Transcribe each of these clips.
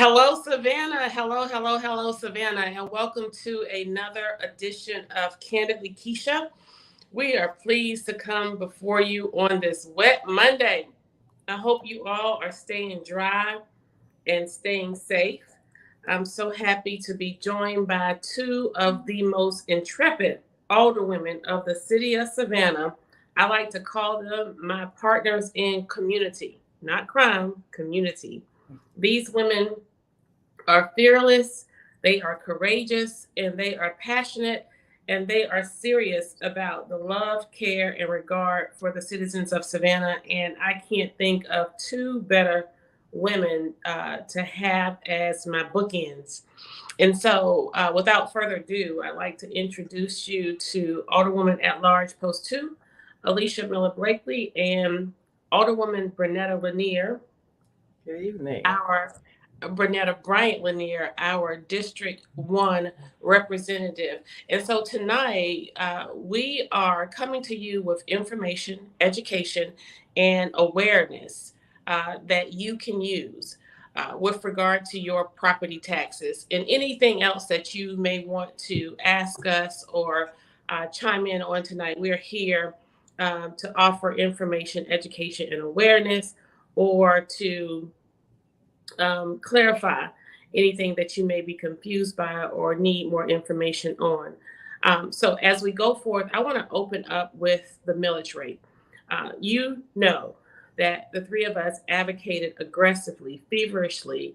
Hello, Savannah. Hello, Savannah, and welcome to another edition of Kandily Kesha. We are pleased to come before you on this wet Monday. I hope you all are staying dry and staying safe. I'm so happy to be joined by two of the most intrepid older women of the city of Savannah. I like to call them my partners in community, not crime, community. These women are fearless, they are courageous, and they are passionate, and they are serious about the love, care, and regard for the citizens of Savannah. And I can't think of two better women to have as my bookends. And so, without further ado, I'd like to introduce you to Alderwoman at Large Post 2, Alicia Miller Blakely, and Alderwoman Bernetta Lanier. Good evening. Our Bernetta Bryant Lanier, our District 1 representative. And so tonight, we are coming to you with information, education, and awareness that you can use with regard to your property taxes and anything else that you may want to ask us or chime in on tonight. We're here to offer information, education, and awareness, or to clarify anything that you may be confused by or need more information on. So as we go forth, I want to open up with the millage rate. You know that the three of us advocated aggressively, feverishly,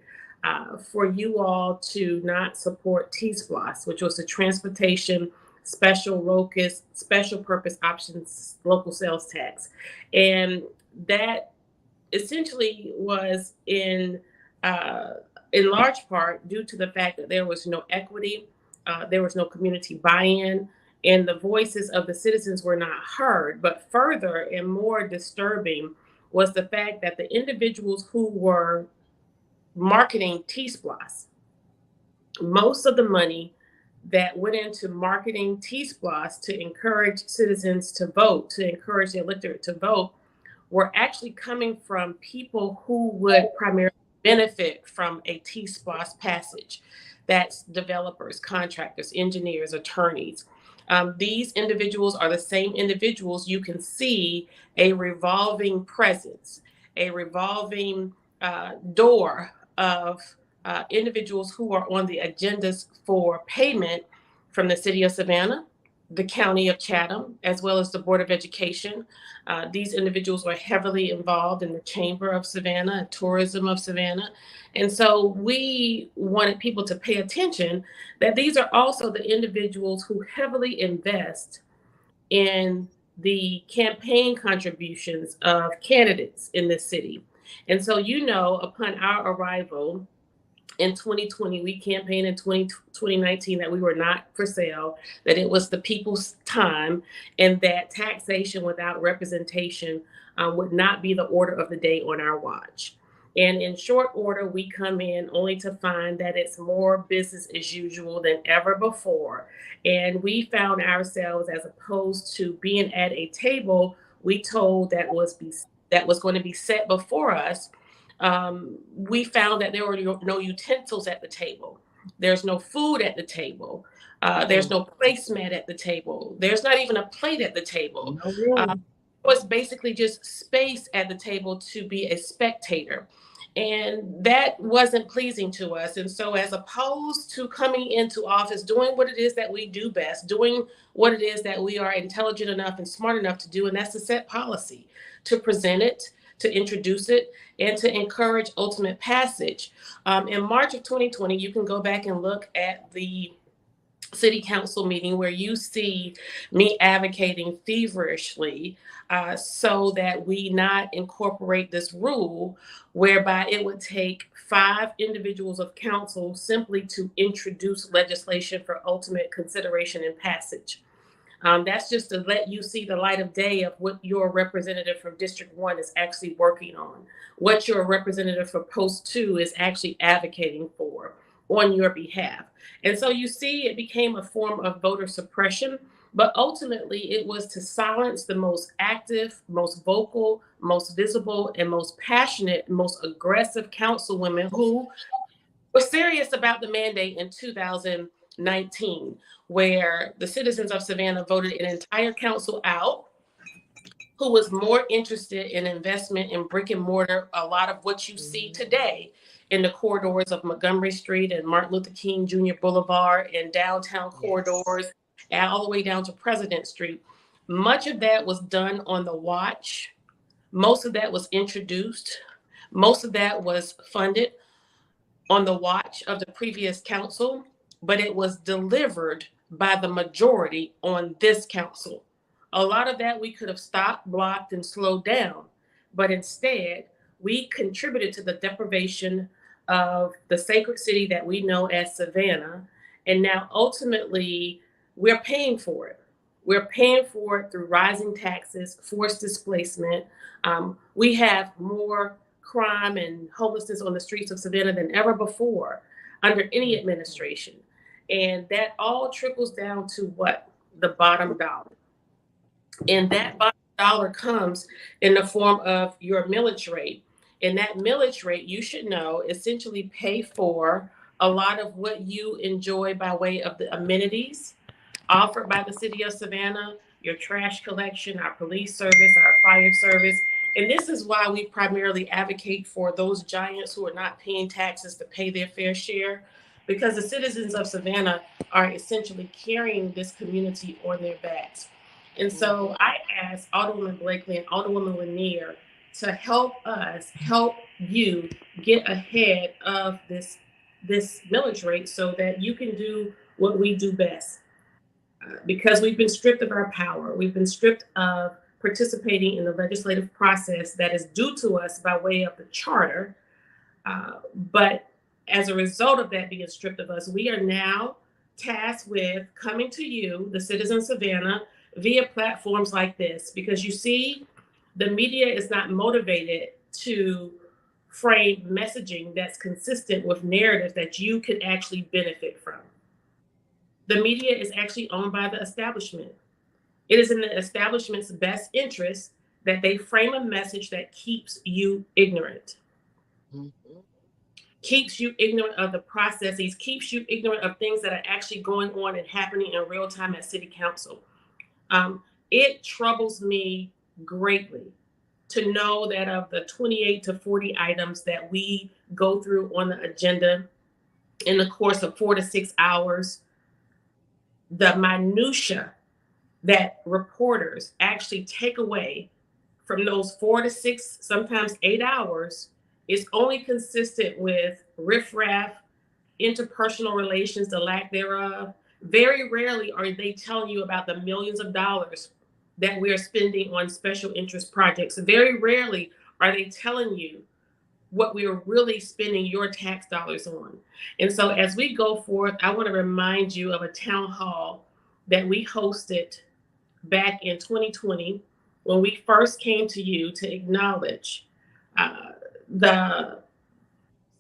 for you all to not support T-SPLOS, which was the Transportation Special Locus Special Purpose Options Local Sales Tax. And that essentially was in large part due to the fact that there was no equity, there was no community buy-in, and the voices of the citizens were not heard. But further and more disturbing was the fact that the individuals who were marketing T-SPLOS, most of the money that went into marketing T-SPLOS to encourage citizens to vote, to encourage the electorate to vote, were actually coming from people who would primarily benefit from a T-SPLOS passage. That's developers, contractors, engineers, attorneys. These individuals are the same individuals you can see a revolving presence, a revolving door of individuals who are on the agendas for payment from the city of Savannah, the county of Chatham, as well as the Board of Education. These individuals were heavily involved in the Chamber of Savannah and Tourism of Savannah. And so we wanted people to pay attention that these are also the individuals who heavily invest in the campaign contributions of candidates in this city. And so, you know, upon our arrival, in 2020, we campaigned in 2019 that we were not for sale, that it was the people's time, and that taxation without representation would not be the order of the day on our watch. And in short order, we come in only to find that it's more business as usual than ever before. And we found ourselves, as opposed to being at a table we told that was going to be set before us, we found that there were no utensils at the table. There's no food at the table. There's no placemat at the table. There's not even a plate at the table. It was basically just space at the table to be a spectator. And that wasn't pleasing to us. And so, as opposed to coming into office, doing what it is that we do best, doing what it is that we are intelligent enough and smart enough to do, and that's to set policy, to present it, to introduce it, and to encourage ultimate passage. In March of 2020, you can go back and look at the city council meeting where you see me advocating feverishly so that we not incorporate this rule whereby it would take 5 individuals of council simply to introduce legislation for ultimate consideration and passage. That's just to let you see the light of day of what your representative from District 1 is actually working on, what your representative for Post 2 is actually advocating for on your behalf. And so you see it became a form of voter suppression, but ultimately it was to silence the most active, most vocal, most visible, and most passionate, most aggressive councilwomen who were serious about the mandate in 2019, where the citizens of Savannah voted an entire council out who was more interested in investment in brick and mortar, a lot of what you see today in the corridors of Montgomery Street and Martin Luther King Jr. Boulevard and downtown Yes. corridors, and all the way down to President Street. Much of that was done on the watch. Most of that was introduced. Most of that was funded on the watch of the previous council, but it was delivered by the majority on this council. A lot of that we could have stopped, blocked, and slowed down, but instead, we contributed to the deprivation of the sacred city that we know as Savannah. And now ultimately, we're paying for it. We're paying for it through rising taxes, forced displacement. We have more crime and homelessness on the streets of Savannah than ever before under any Mhm. administration. And that all trickles down to what? The bottom dollar. And that Mhm. bottom dollar comes in the form of your millage rate. And that millage rate, you should know, essentially pay for a lot of what you enjoy by way of the amenities offered by the city of Savannah, your trash collection, our police service, our fire service. And this is why we primarily advocate for those giants who are not paying taxes to pay their fair share, because the citizens of Savannah are essentially carrying this community on their backs. And so Mhm. I asked Alderwoman Blakely and Alderwoman Lanier to help us help you get ahead of this millage rate so that you can do what we do best, because we've been stripped of our power. We've been stripped of participating in the legislative process that is due to us by way of the charter. But as a result of that being stripped of us, we are now tasked with coming to you, the citizen Savannah, via platforms like this. Because you see, the media is not motivated to frame messaging that's consistent with narratives that you could actually benefit from. The media is actually owned by the establishment. It is in the establishment's best interest that they frame a message that keeps you ignorant, Mhm. keeps you ignorant of the processes, keeps you ignorant of things that are actually going on and happening in real time at City Council. Um, it troubles me greatly to know that of the 28 to 40 items that we go through on the agenda in the course of 4 to 6 hours, the minutia that reporters actually take away from those 4 to 6, sometimes 8 hours, is only consistent with riffraff, interpersonal relations, the lack thereof. Very rarely are they telling you about the millions of dollars that we are spending on special interest projects. Very rarely are they telling you what we are really spending your tax dollars on. And so as we go forth, I want to remind you of a town hall that we hosted back in 2020 when we first came to you to acknowledge uh, the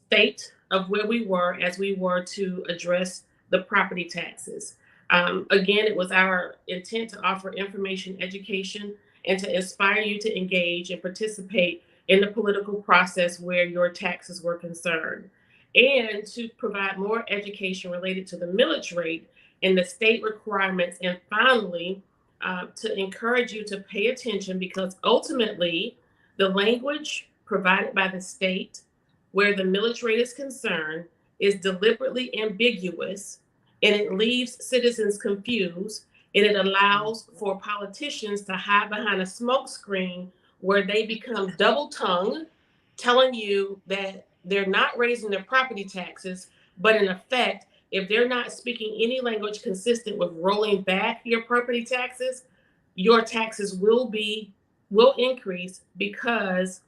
state of where we were as we were to address the property taxes. Again, it was our intent to offer information, education, and to inspire you to engage and participate in the political process where your taxes were concerned, and to provide more education related to the millage rate and the state requirements, and finally, to encourage you to pay attention, because ultimately, the language provided by the state where the millage rate is concerned is deliberately ambiguous, and it leaves citizens confused, and it allows Mhm. for politicians to hide behind a smokescreen where they become double tongued, telling you that they're not raising their property taxes, but in effect, if they're not speaking any language consistent with rolling back your property taxes, your taxes will increase, because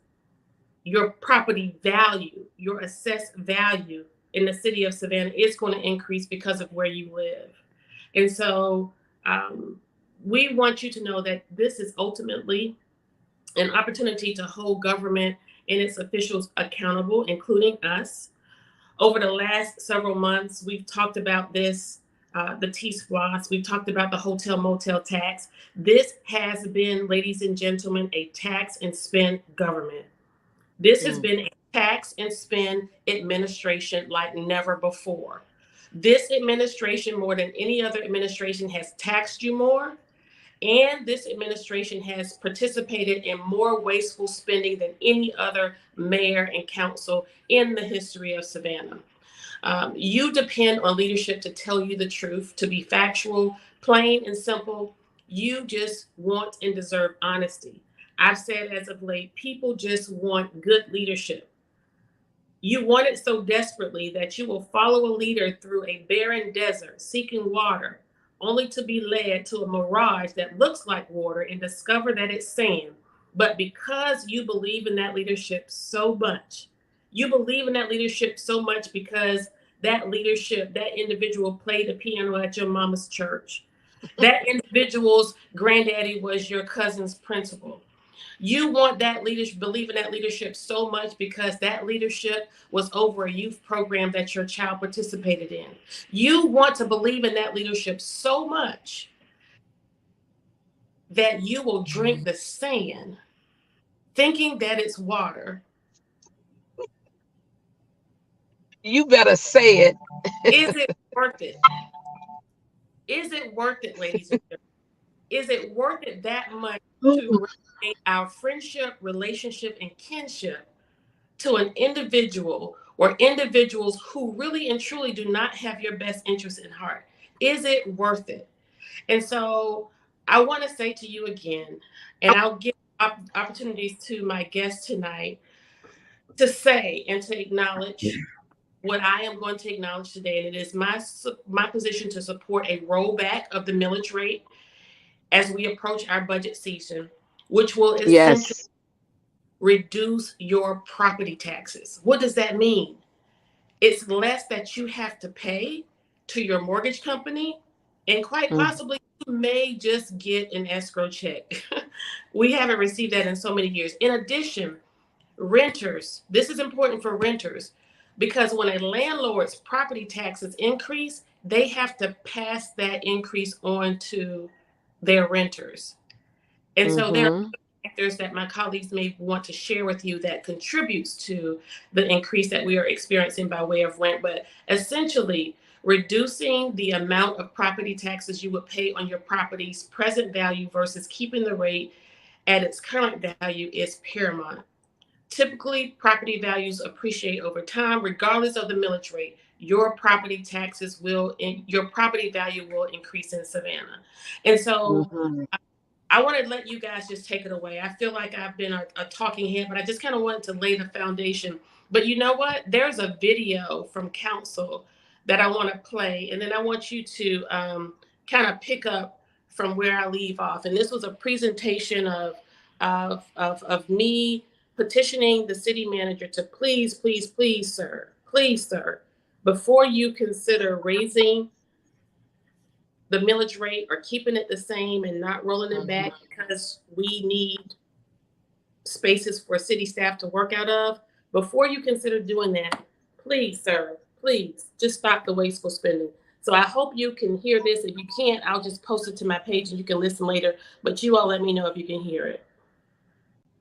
your property value, your assessed value in the city of Savannah is going to increase because of where you live. And so um, we want you to know that this is ultimately an opportunity to hold government and its officials accountable, including us. Over the last several months, we've talked about this, the T-SPLOS, we've talked about the hotel motel tax. This has been, ladies and gentlemen, a tax and spend government. This has Mm. been a tax and spend administration like never before. This administration, more than any other administration, has taxed you more, and this administration has participated in more wasteful spending than any other mayor and council in the history of Savannah. You depend on leadership to tell you the truth, to be factual, plain and simple. You just want and deserve honesty. I've said as of late, people just want good leadership. You want it so desperately that you will follow a leader through a barren desert seeking water, only to be led to a mirage that looks like water and discover that it's sand. But because you believe in that leadership so much, you believe in that leadership so much because that leadership, that individual played the piano at your mama's church. That individual's granddaddy was your cousin's principal. You want that leadership, believe in that leadership so much because that leadership was over a youth program that your child participated in. You want to believe in that leadership so much that you will drink the sand thinking that it's water. You better say it. Is it worth it? Is it worth it, ladies and gentlemen? Is it worth it that much to relegate our friendship, relationship, and kinship to an individual or individuals who really and truly do not have your best interest in heart? Is it worth it? And so I want to say to you again, and I'll give opportunities to my guests tonight to say and to acknowledge what I am going to acknowledge today. And it is my position to support a rollback of the millage rate as we approach our budget season, which will essentially Yes. reduce your property taxes. What does that mean? It's less that you have to pay to your mortgage company, and quite Mm, possibly you may just get an escrow check. We haven't received that in so many years. In addition, renters, this is important for renters because when a landlord's property taxes increase, they have to pass that increase on to their renters. And so there are mm-hmm. factors that my colleagues may want to share with you that contributes to the increase that we are experiencing by way of rent. But essentially, reducing the amount of property taxes you would pay on your property's present value versus keeping the rate at its current value is paramount. Typically, property values appreciate over time, regardless of the millage rate. Your property value will increase in Savannah. And so Mm-hmm. I want to let you guys just take it away. I feel like I've been a talking head, but I just kind of wanted to lay the foundation. But you know what? There's a video from council that I want to play, and then I want you to kind of pick up from where I leave off. And this was a presentation of me petitioning the city manager to please, please, please, sir, before you consider raising the millage rate or keeping it the same and not rolling it back Mm-hmm. because we need spaces for city staff to work out of, before you consider doing that, please, sir, please just stop the wasteful spending. So I hope you can hear this. If you can't, I'll just post it to my page and you can listen later. But you all let me know if you can hear it.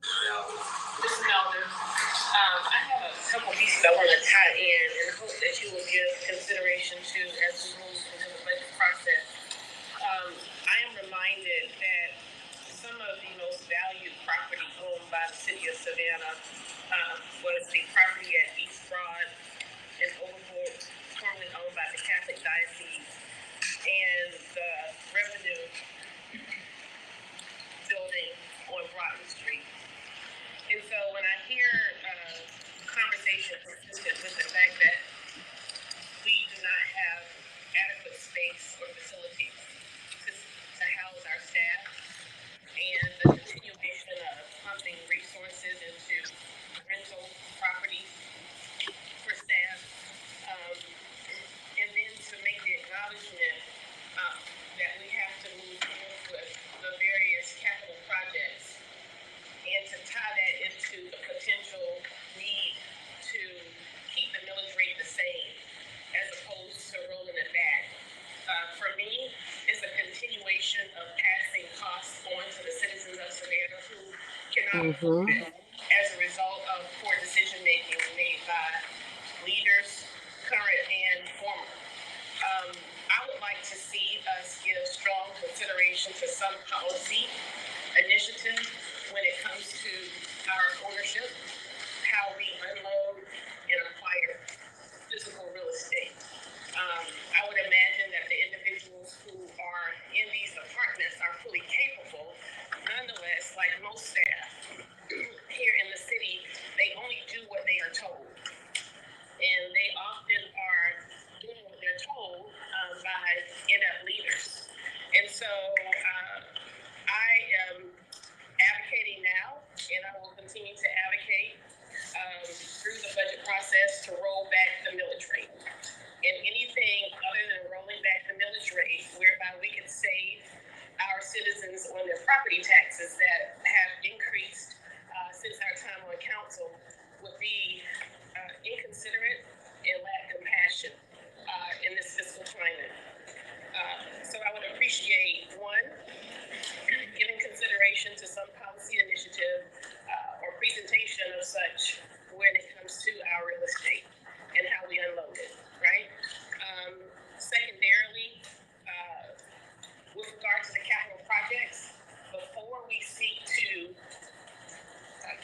This is Melvin. I have a couple pieces I want to tie in and hope that you will give consideration to as we move into the budget process. I am reminded that some of the most valued property owned by the city of Savannah was the property at East Broad in Overholt, formerly owned by the Catholic Diocese, and the Revenue building on Broughton Street. And so when I hear conversation consistent with the fact that we do not have adequate space or facilities to house our staff, and the continuation of pumping resources into rental properties for staff, um, and then to make the acknowledgement that we have to move forward with the various capital projects and to tie that into the potential need to keep the millage rate the same as opposed to rolling it back. For me, it's a continuation of passing costs on to the citizens of Savannah who cannot afford Mm-hmm. it as a result of poor decision making would like to see us give strong consideration to some policy initiative when it comes to our ownership, how we unload and acquire physical real estate. I would imagine that the individuals who are in these apartments are fully capable. Nonetheless, like most staff here in the city, they only do what they are told. And they often are doing what they're told by inept leaders. And so I am advocating now, and I will continue to advocate through the budget process to roll back the millage rate. And anything other than rolling back the millage rate, whereby we can save our citizens on their property taxes that have increased since our time on council, would be inconsiderate and lack compassion in this fiscal climate. So I would appreciate, one, giving consideration to some policy initiative or presentation of such when it comes to our real estate and how we unload it, right? Secondarily, with regard to the capital projects, before we seek to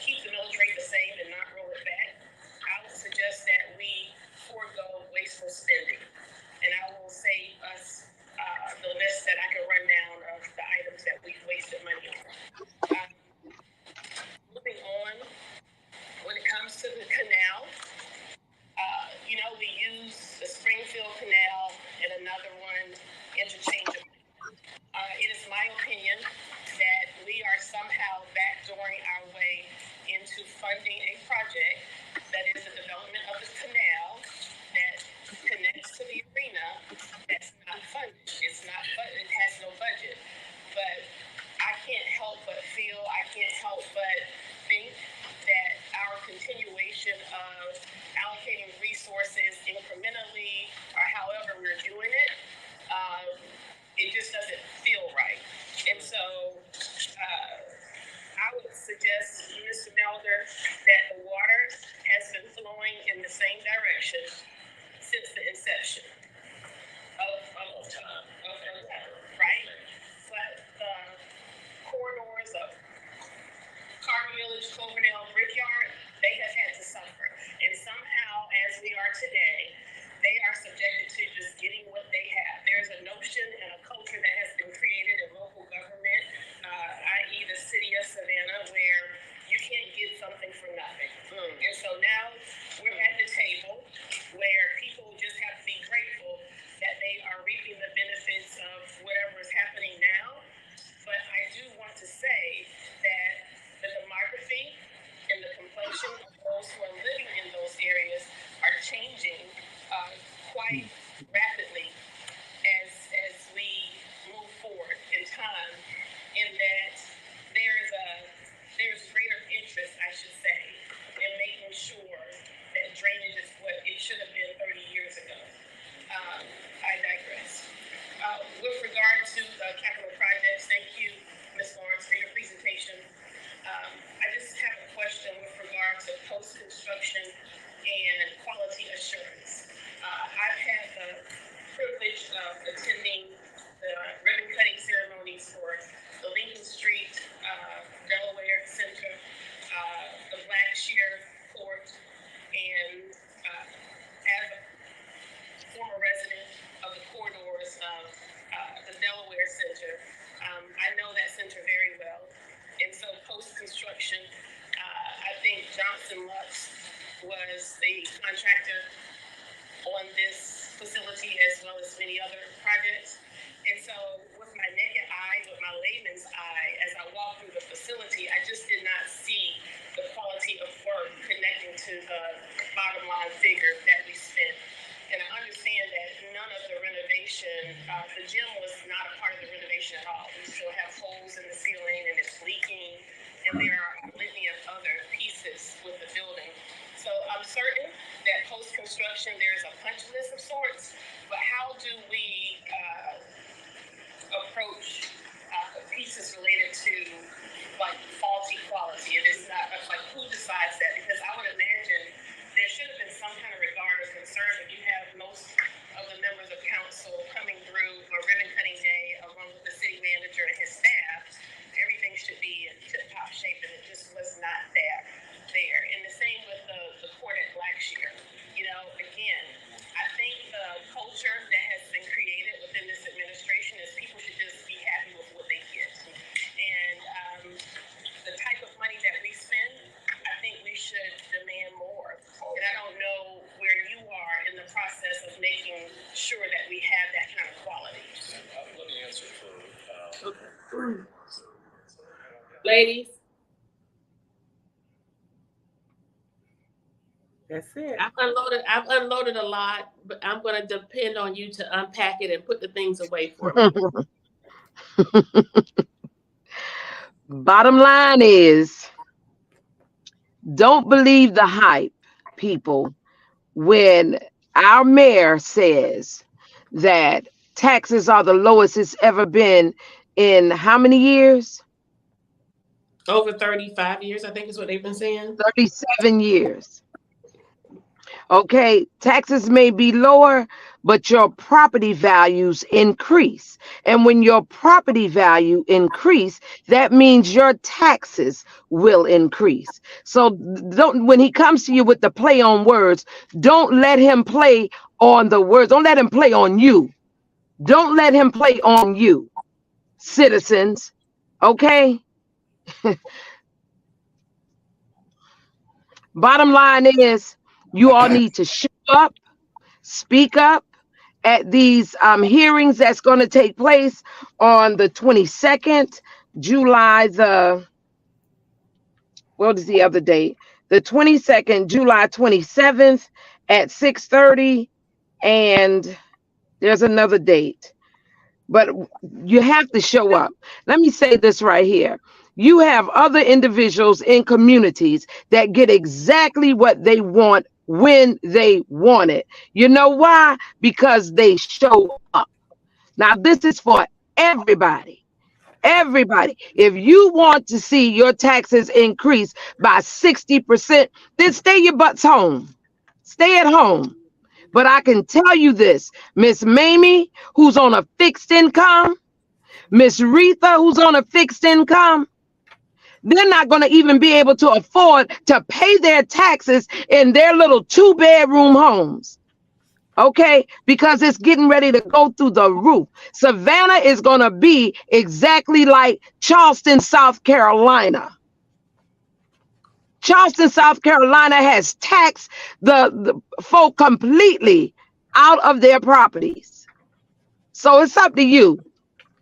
keep the millage rate the same and not roll it back, I would suggest that we forego wasteful spending. And I will save us the list that I can run down of the items that we've wasted money on. Moving on, when it comes to the canal, we use the Springfield Canal and another one interchangeably. It is my opinion that we are somehow backdooring our way into funding a project that is the development of the canal that connects to the arena that's not funded. It's not funded. It has no budget. But I can't help but feel, I can't help but think that our continuation of allocating resources incrementally or however we're doing it, it just doesn't feel right. And so I would suggest, Mr. Melder, that the water has been flowing in the same direction since the inception of time, right? But the corridors of Carter Village, Cloverdale, Brickyard, they have had to suffer. And somehow, as we are today, they are subjected to just getting what they have. There's a notion and a culture that has been created in local government, i.e. the city of Savannah, where you can't get something for nothing. And so now we're at the table where people just have to be grateful that they are reaping the benefits of whatever is happening now. But I do want to say that the demography and the complexion of those who are living in those areas are changing quite rapidly as we move forward in time, in that there's greater interest, I should say, in making sure that drainage is what it should have been 30 years ago. I digress. With regard to capital projects, thank you, Ms. Lawrence, for your presentation. I just have a question with regard to post-construction and quality assurance. I've had the privilege of attending the ribbon cutting ceremonies for the Lincoln Street, Delaware Center, the Blackshear Court, and as a former resident of the corridors of the Delaware Center, I know that center very well. And so post-construction, I think Johnson Lux was the contractor on this facility as well as many other projects. And so with my naked eye, with my layman's eye, as I walked through the facility, I just did not see the quality of work connecting to the bottom line figure that we spent. And I understand that none of the renovation, the gym was not a part of the renovation at all. We still have holes in the ceiling and it's leaking, and there are a litany of other pieces with the building. So I'm certain that post-construction there is a punch list of sorts, but how do we approach pieces related to like faulty quality? It is not like who decides that, because I would imagine there should have been some kind of regard or concern if you have most of the members of council coming through Ladies, That's it. I've unloaded a lot, but I'm gonna depend on you to unpack it and put the things away for me. Bottom line is, don't believe the hype, people, when our mayor says that taxes are the lowest it's ever been in how many years? Over 35 years, I think is what they've been saying. 37 years. Okay, taxes may be lower, but your property values increase. And when your property value increase, that means your taxes will increase. So don't, when he comes to you with the play on words, don't let him play on the words. Don't let him play on you. Don't let him play on you, citizens. Okay? Bottom line is, you all need to show up, speak up at these hearings that's going to take place on the 22nd, July the, what is the other date? The 22nd, July 27th at 6:30, and there's another date. But you have to show up. Let me say this right here. You have other individuals in communities that get exactly what they want when they want it. You know why? Because they show up. Now, this is for everybody. Everybody. If you want to see your taxes increase by 60%, then stay your butts home. Stay at home. But I can tell you this, Miss Mamie, who's on a fixed income, Miss Retha, who's on a fixed income, they're not going to even be able to afford to pay their taxes in their little 2-bedroom homes. Okay, because it's getting ready to go through the roof. Savannah is going to be exactly like Charleston, South Carolina. Charleston, South Carolina has taxed the folk completely out of their properties. So it's up to you.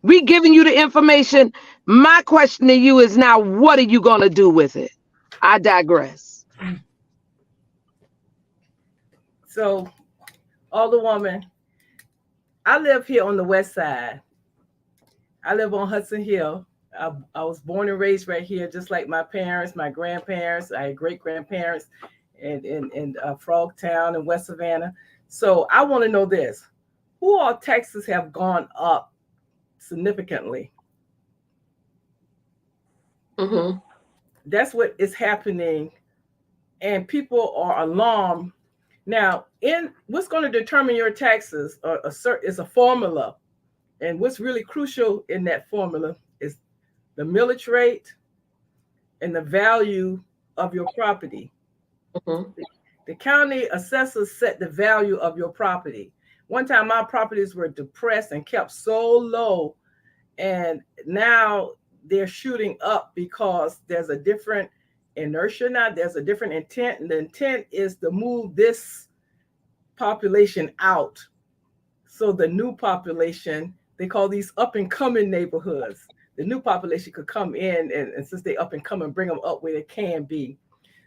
We giving you the information. My question to you is now, what are you going to do with it? I digress. So, Alderwoman, I live here on the west side. I live on Hudson Hill. I was born and raised right here, just like my parents, my grandparents, I had great grandparents in Frogtown and West Savannah. So I want to know this: who all taxes have gone up significantly? Mm-hmm. That's what is happening, and people are alarmed. Now, in what's going to determine your taxes is a formula, and what's really crucial in that formula is the millage rate and the value of your property. Mm-hmm. The county assessors set the value of your property. One time, my properties were depressed and kept so low, and now they're shooting up because there's a different inertia now. There's a different intent, and the intent is to move this population out. So the new population, they call these up and coming neighborhoods. The new population could come in, and since they up and coming, bring them up where they can be.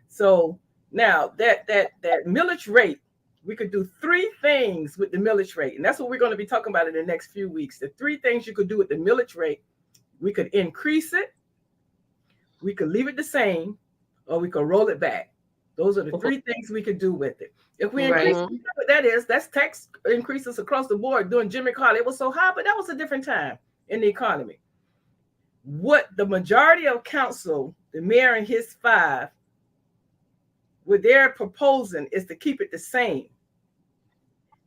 So now that millage rate, we could do three things with the millage rate, and that's what we're going to be talking about in the next few weeks. The three things you could do with the millage rate: we could increase it, we could leave it the same, or we could roll it back. Those are the three things we could do with it. If we increase Right. it, what that is, that's tax increases across the board. During Jimmy Carter, it was so high, but that was a different time in the economy. What the majority of council, the mayor and his five, what they're proposing is to keep it the same.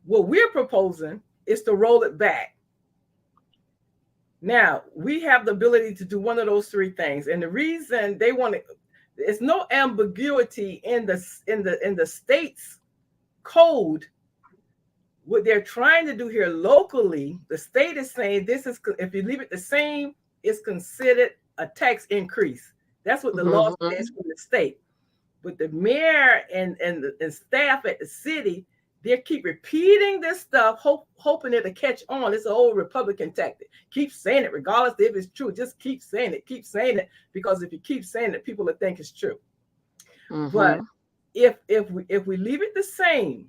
What we're proposing is to roll it back. Now, we have the ability to do one of those three things. And the reason they want to, there's no ambiguity in the state's code. What they're trying to do here locally, the state is saying this is, if you leave it the same, it's considered a tax increase. That's what the law says from the state. But the mayor and staff at the city, They keep repeating this stuff, hoping it'll catch on. It's an old Republican tactic. Keep saying it, regardless if it's true. Just keep saying it. Keep saying it, because if you keep saying it, people will think it's true. But if we leave it the same,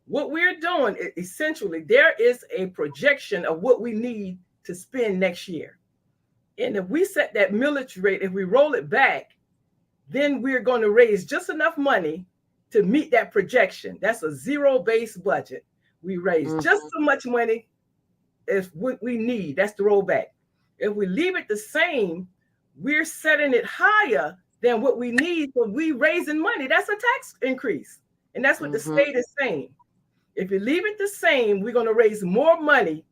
what we're doing essentially, there is a projection of what we need to spend next year. And if we set that millage rate, if we roll it back, then we're going to raise just enough money to meet that projection. That's a zero-based budget. We raise just so much money as what we need. That's the rollback. If we leave it the same, we're setting it higher than what we need. So we raising money. That's a tax increase. And that's what the state is saying. If you leave it the same, we're going to raise more money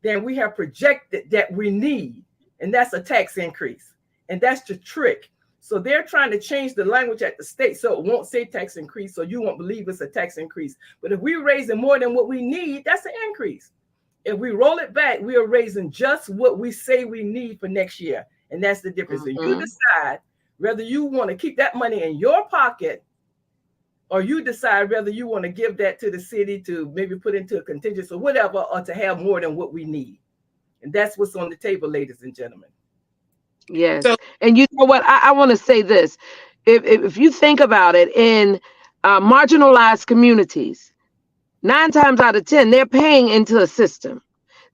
than we have projected that we need. And that's a tax increase. And that's the trick. So they're trying to change the language at the state so it won't say tax increase, so you won't believe it's a tax increase. But if we're raising more than what we need, that's an increase. If we roll it back, we are raising just what we say we need for next year. And that's the difference. So you decide whether you want to keep that money in your pocket, or you decide whether you want to give that to the city to maybe put into a contingency or whatever, or to have more than what we need. And that's what's on the table, ladies and gentlemen. Yes. So, and you know what? I want to say this. If you think about it, in marginalized communities, 9 times out of 10, they're paying into a system.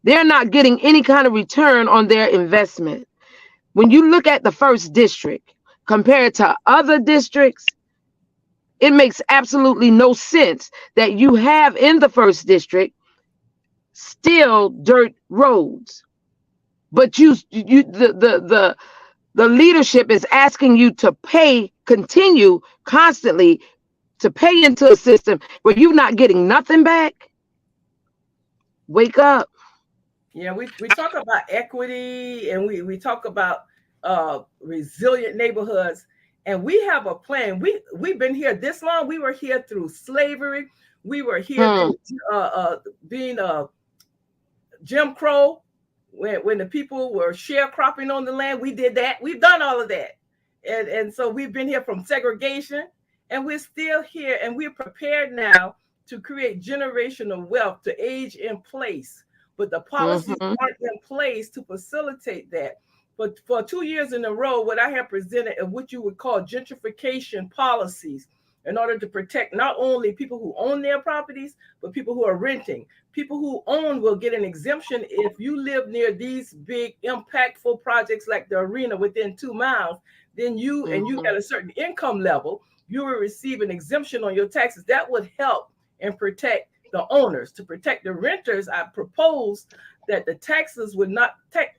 They're not getting any kind of return on their investment. When you look at the first district compared to other districts, it makes absolutely no sense that you have in the first district still dirt roads. But the leadership is asking you to continue constantly to pay into a system where you're not getting nothing back. Wake up. Yeah, we talk about equity, and we talk about resilient neighborhoods, and we have a plan. We've been here this long. We were here through slavery. We were here through being Jim Crow. When the people were sharecropping on the land, we did that. We've done all of that. And so we've been here from segregation, and we're still here, and we're prepared now to create generational wealth to age in place. But the policies aren't in place to facilitate that. But for 2 years in a row, what I have presented is what you would call gentrification policies, in order to protect not only people who own their properties, but people who are renting. People who own will get an exemption if you live near these big impactful projects like the arena within 2 miles. Then you and you got a certain income level, you will receive an exemption on your taxes. That would help and protect the owners. To protect the renters, I propose that the taxes would not take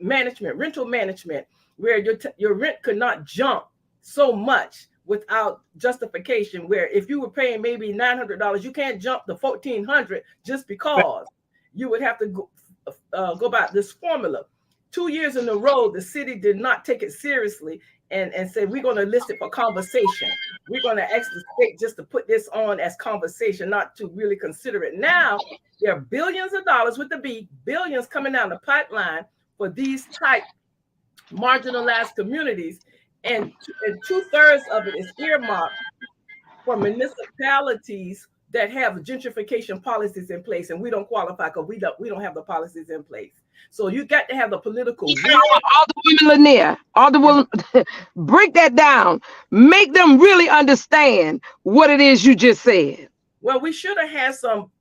rental management, where your rent could not jump so much without justification, where if you were paying maybe $900, you can't jump to $1,400 just because. You would have to go by this formula. 2 years in a row, the city did not take it seriously and say, we're going to list it for conversation. We're going to ask the state just to put this on as conversation, not to really consider it. Now, there are billions of dollars with the B, billions coming down the pipeline for these type marginalized communities. And 2/3 of it is earmarked for municipalities that have gentrification policies in place, and we don't qualify because we don't have the policies in place. So you got to have the political will. All the women, Lanier, all the women, break that down. Make them really understand what it is you just said. Well, we should have had some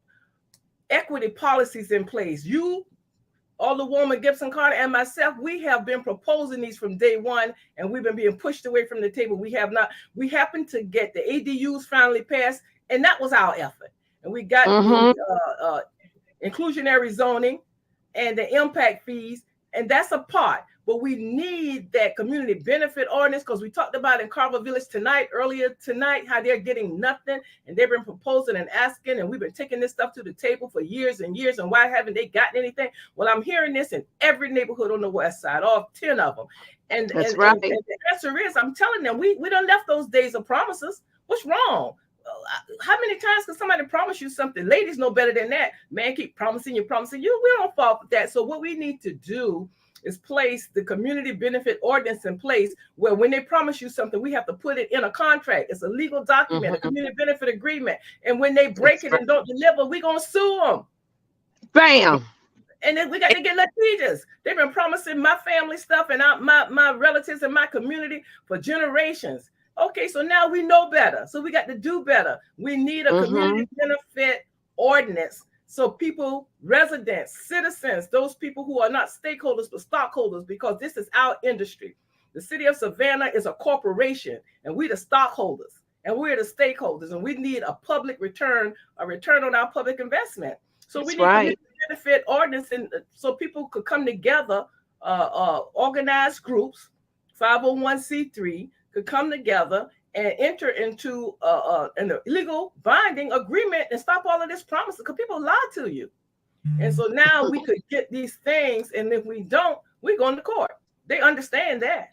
equity policies in place. Alderwoman Gibson Carter and myself, we have been proposing these from day one, and we've been being pushed away from the table. We have not. We happened to get the ADUs finally passed, and that was our effort. And we got the inclusionary zoning and the impact fees, and that's a part. But we need that community benefit ordinance, because we talked about in Carver Village earlier tonight, how they're getting nothing, and they've been proposing and asking, and we've been taking this stuff to the table for years and years, and why haven't they gotten anything? Well, I'm hearing this in every neighborhood on the west side, all 10 of them. And that's right. And the answer is, I'm telling them, we done left those days of promises. What's wrong? How many times can somebody promise you something? Ladies know better than that. Man, keep promising you. We don't fall for that. So what we need to do is place the community benefit ordinance in place, where when they promise you something, we have to put it in a contract. It's a legal document, a community benefit agreement. And when they break it and don't deliver, we're going to sue them. Bam. And then we got to get litigious. They've been promising my family stuff and my relatives and my community for generations. Okay, so now we know better. So we got to do better. We need a community benefit ordinance so people, residents, citizens, those people who are not stakeholders but stockholders, because this is our industry. The city of Savannah is a corporation, and we're the stockholders, and we're the stakeholders, and we need a public return, a return on our public investment. So we need community benefit ordinance, and so people could come together, organized groups, 501c3 could come together and enter into an illegal binding agreement and stop all of this promises, because people lie to you. And so now we could get these things, and if we don't, we're going to court. They understand that.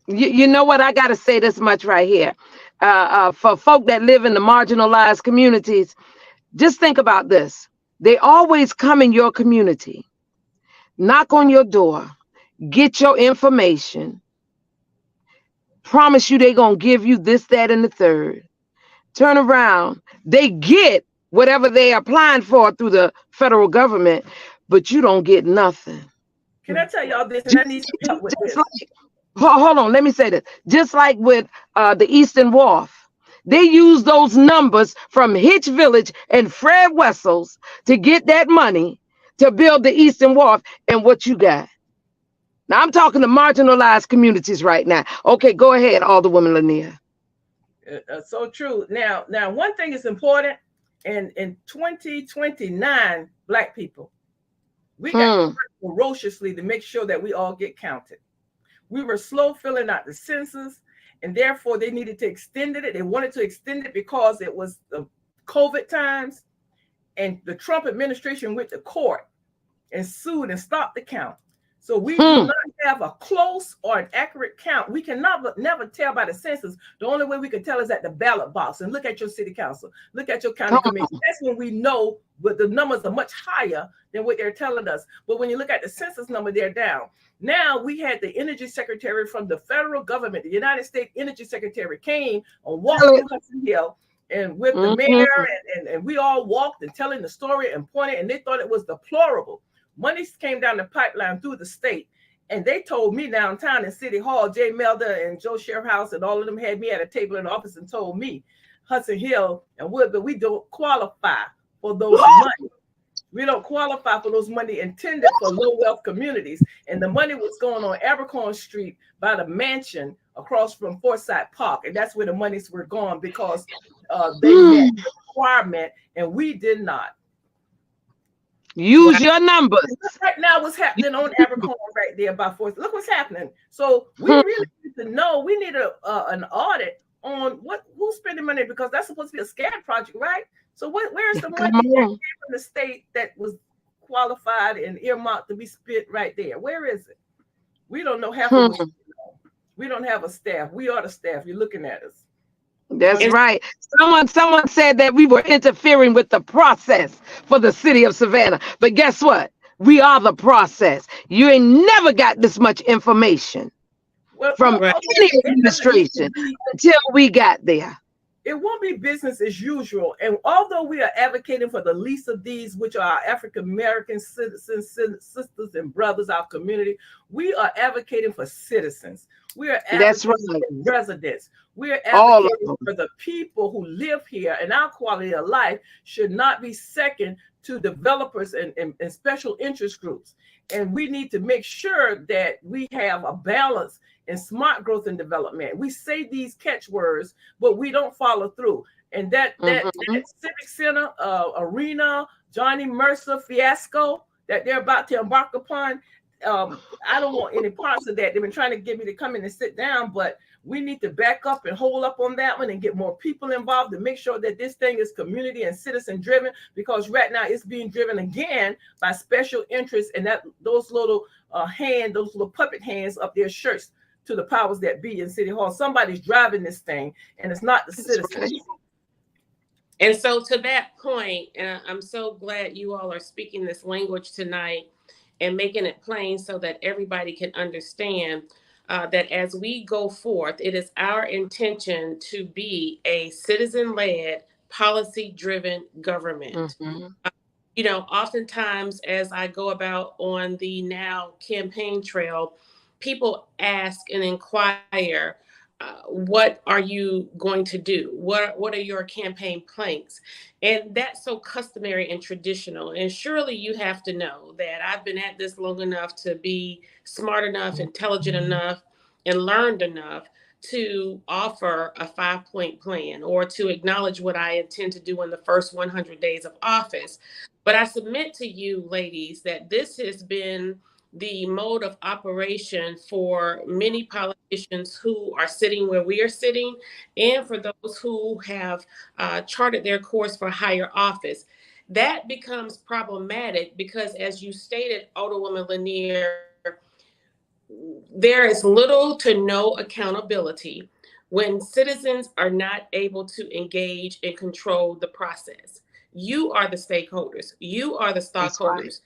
You know what? I got to say this much right here. For folk that live in the marginalized communities, just think about this. They always come in your community, knock on your door, get your information, promise you they're going to give you this, that, and the third. Turn around. They get whatever they're applying for through the federal government, but you don't get nothing. Can I tell y'all this? And I need some help with this. Hold on. Let me say this. Just like with the Eastern Wharf, they use those numbers from Hitch Village and Fred Wessels to get that money to build the Eastern Wharf. And what you got? Now, I'm talking to marginalized communities right now. Okay, go ahead, Alderwoman Lanier. So true. Now, one thing is important. In 2029, Black people, we got to work ferociously to make sure that we all get counted. We were slow filling out the census, and therefore they needed to extend it. They wanted to extend it because it was the COVID times, and the Trump administration went to court and sued and stopped the count. So we do not have a close or an accurate count. We can never tell by the census. The only way we can tell is at the ballot box, and look at your city council, look at your county commission. That's when we know, but the numbers are much higher than what they're telling us. But when you look at the census number, they're down. Now we had the energy secretary from the federal government, the United States energy secretary, came and walked through Hudson Hill and with the mayor, and we all walked and telling the story and pointed, and they thought it was deplorable. Money came down the pipeline through the state, and they told me downtown in City Hall, Jay Melder and Joe Sheriff House and all of them had me at a table in the office and told me, Hudson Hill and Woodville, we don't qualify for those money. We don't qualify for those money intended for low wealth communities. And the money was going on Abercorn Street by the mansion across from Forsyth Park. And that's where the monies were gone because they met the requirement and we did not. Use your numbers. Right now, what's happening on Abercorn right there by Forsyth? Look what's happening. So we really need to know. We need an audit on who's spending money, because that's supposed to be a SCAD project, right? So where's the money that came from the state that was qualified and earmarked to be spent right there? Where is it? We don't know half of it. We don't have a staff. We are the staff. You're looking at us. That's right. Someone said that we were interfering with the process for the city of Savannah. But guess what? We are the process. You ain't never got this much information from any administration until we got there. It won't be business as usual. And although we are advocating for the least of these, which are our African-American citizens, sisters and brothers, our community, we are advocating for citizens. We are advocating for residents. We are advocating for the people who live here, and our quality of life should not be second to developers and special interest groups. And we need to make sure that we have a balance in smart growth and development. We say these catchwords, but we don't follow through. And that Civic Center arena, Johnny Mercer fiasco that they're about to embark upon, I don't want any parts of that. They've been trying to get me to come in and sit down, but we need to back up and hold up on that one and get more people involved to make sure that this thing is community and citizen driven, because right now it's being driven again by special interests and those little those little puppet hands up their shirts to the powers that be in City Hall. Somebody's driving this thing, and it's not the citizens. And so to that point, and I'm so glad you all are speaking this language tonight, and making it plain so that everybody can understand that as we go forth, it is our intention to be a citizen led, policy driven government. Mm-hmm. Oftentimes as I go about on the now campaign trail, people ask and inquire, what are you going to do? What are your campaign planks? And that's so customary and traditional. And surely you have to know that I've been at this long enough to be smart enough, intelligent enough, and learned enough to offer a 5 point plan or to acknowledge what I intend to do in the first 100 days of office. But I submit to you, ladies, that this has been the mode of operation for many politicians who are sitting where we are sitting, and for those who have charted their course for higher office. That becomes problematic because, as you stated, Alderwoman Lanier, there is little to no accountability when citizens are not able to engage and control the process. You are the stakeholders, you are the That's right. stockholders,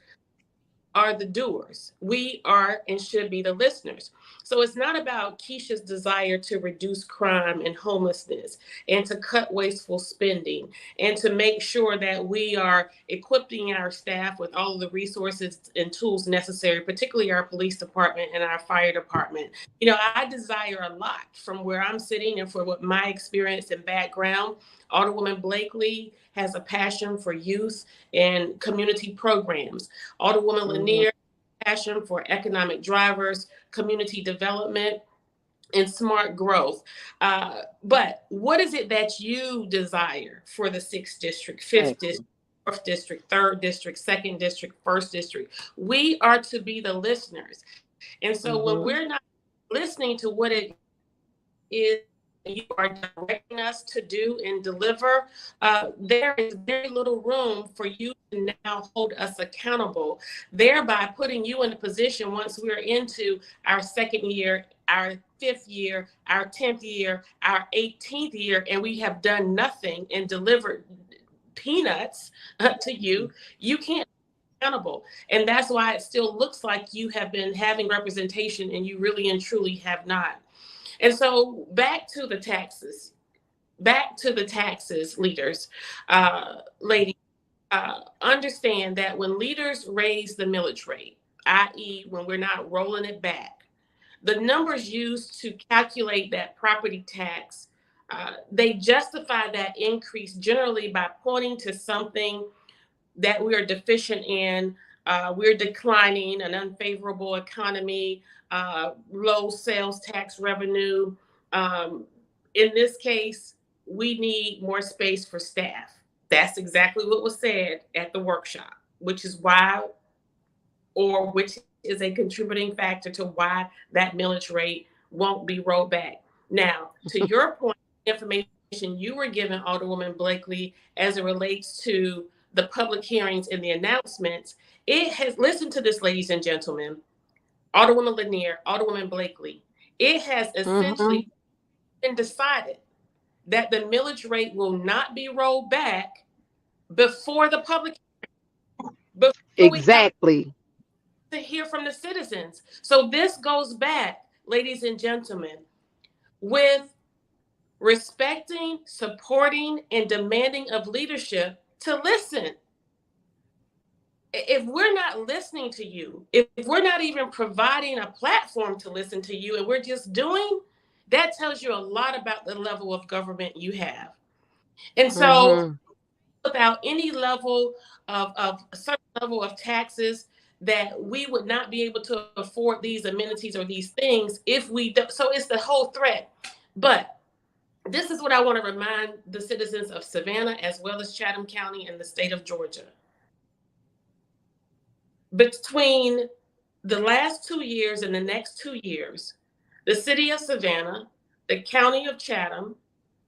are the doers. We are and should be the listeners. So it's not about Keisha's desire to reduce crime and homelessness and to cut wasteful spending and to make sure that we are equipping our staff with all of the resources and tools necessary, particularly our police department and our fire department. I desire a lot from where I'm sitting and for what my experience and background. Alderwoman Blakely has a passion for youth and community programs. Alderwoman Mm-hmm. Lanier, passion for economic drivers, community development, and smart growth. But what is it that you desire for the 6th district, 5th district, Excellent. 4th district, 3rd district, 2nd district, 1st district? We are to be the listeners. And so when we're Mm-hmm. not listening to what it is you are directing us to do and deliver, there is very little room for you to now hold us accountable, thereby putting you in a position once we're into our 2nd year, our 5th year, our 10th year, our 18th year, and we have done nothing and delivered peanuts to you. You can't be accountable. And that's why it still looks like you have been having representation and you really and truly have not. And so back to the taxes, leaders, ladies, understand that when leaders raise the millage rate, i.e., when we're not rolling it back, the numbers used to calculate that property tax, they justify that increase generally by pointing to something that we are deficient in. We're declining, an unfavorable economy, low sales tax revenue. Um, in this case, we need more space for staff. That's exactly what was said at the workshop, which is why, or which is a contributing factor to why that millage rate won't be rolled back. Now, to your point, information you were given, Alderwoman Blakely, as it relates to the public hearings and the announcements, it has, listen to this, ladies and gentlemen, Alderwoman Lanier, Alderwoman Blakely, it has Mm-hmm. essentially been decided that the millage rate will not be rolled back before the public, before we have Exactly. to hear from the citizens. So this goes back, ladies and gentlemen, with respecting, supporting, and demanding of leadership to listen. If we're not listening to you, if we're not even providing a platform to listen to you, and we're just doing, that tells you a lot about the level of government you have. And so, Mm-hmm. without any level of a certain level of taxes, that we would not be able to afford these amenities or these things if we don't. So it's the whole threat. But this is what I want to remind the citizens of Savannah as well as Chatham County and the state of Georgia. Between the last 2 years and the next 2 years, the city of Savannah, the county of Chatham,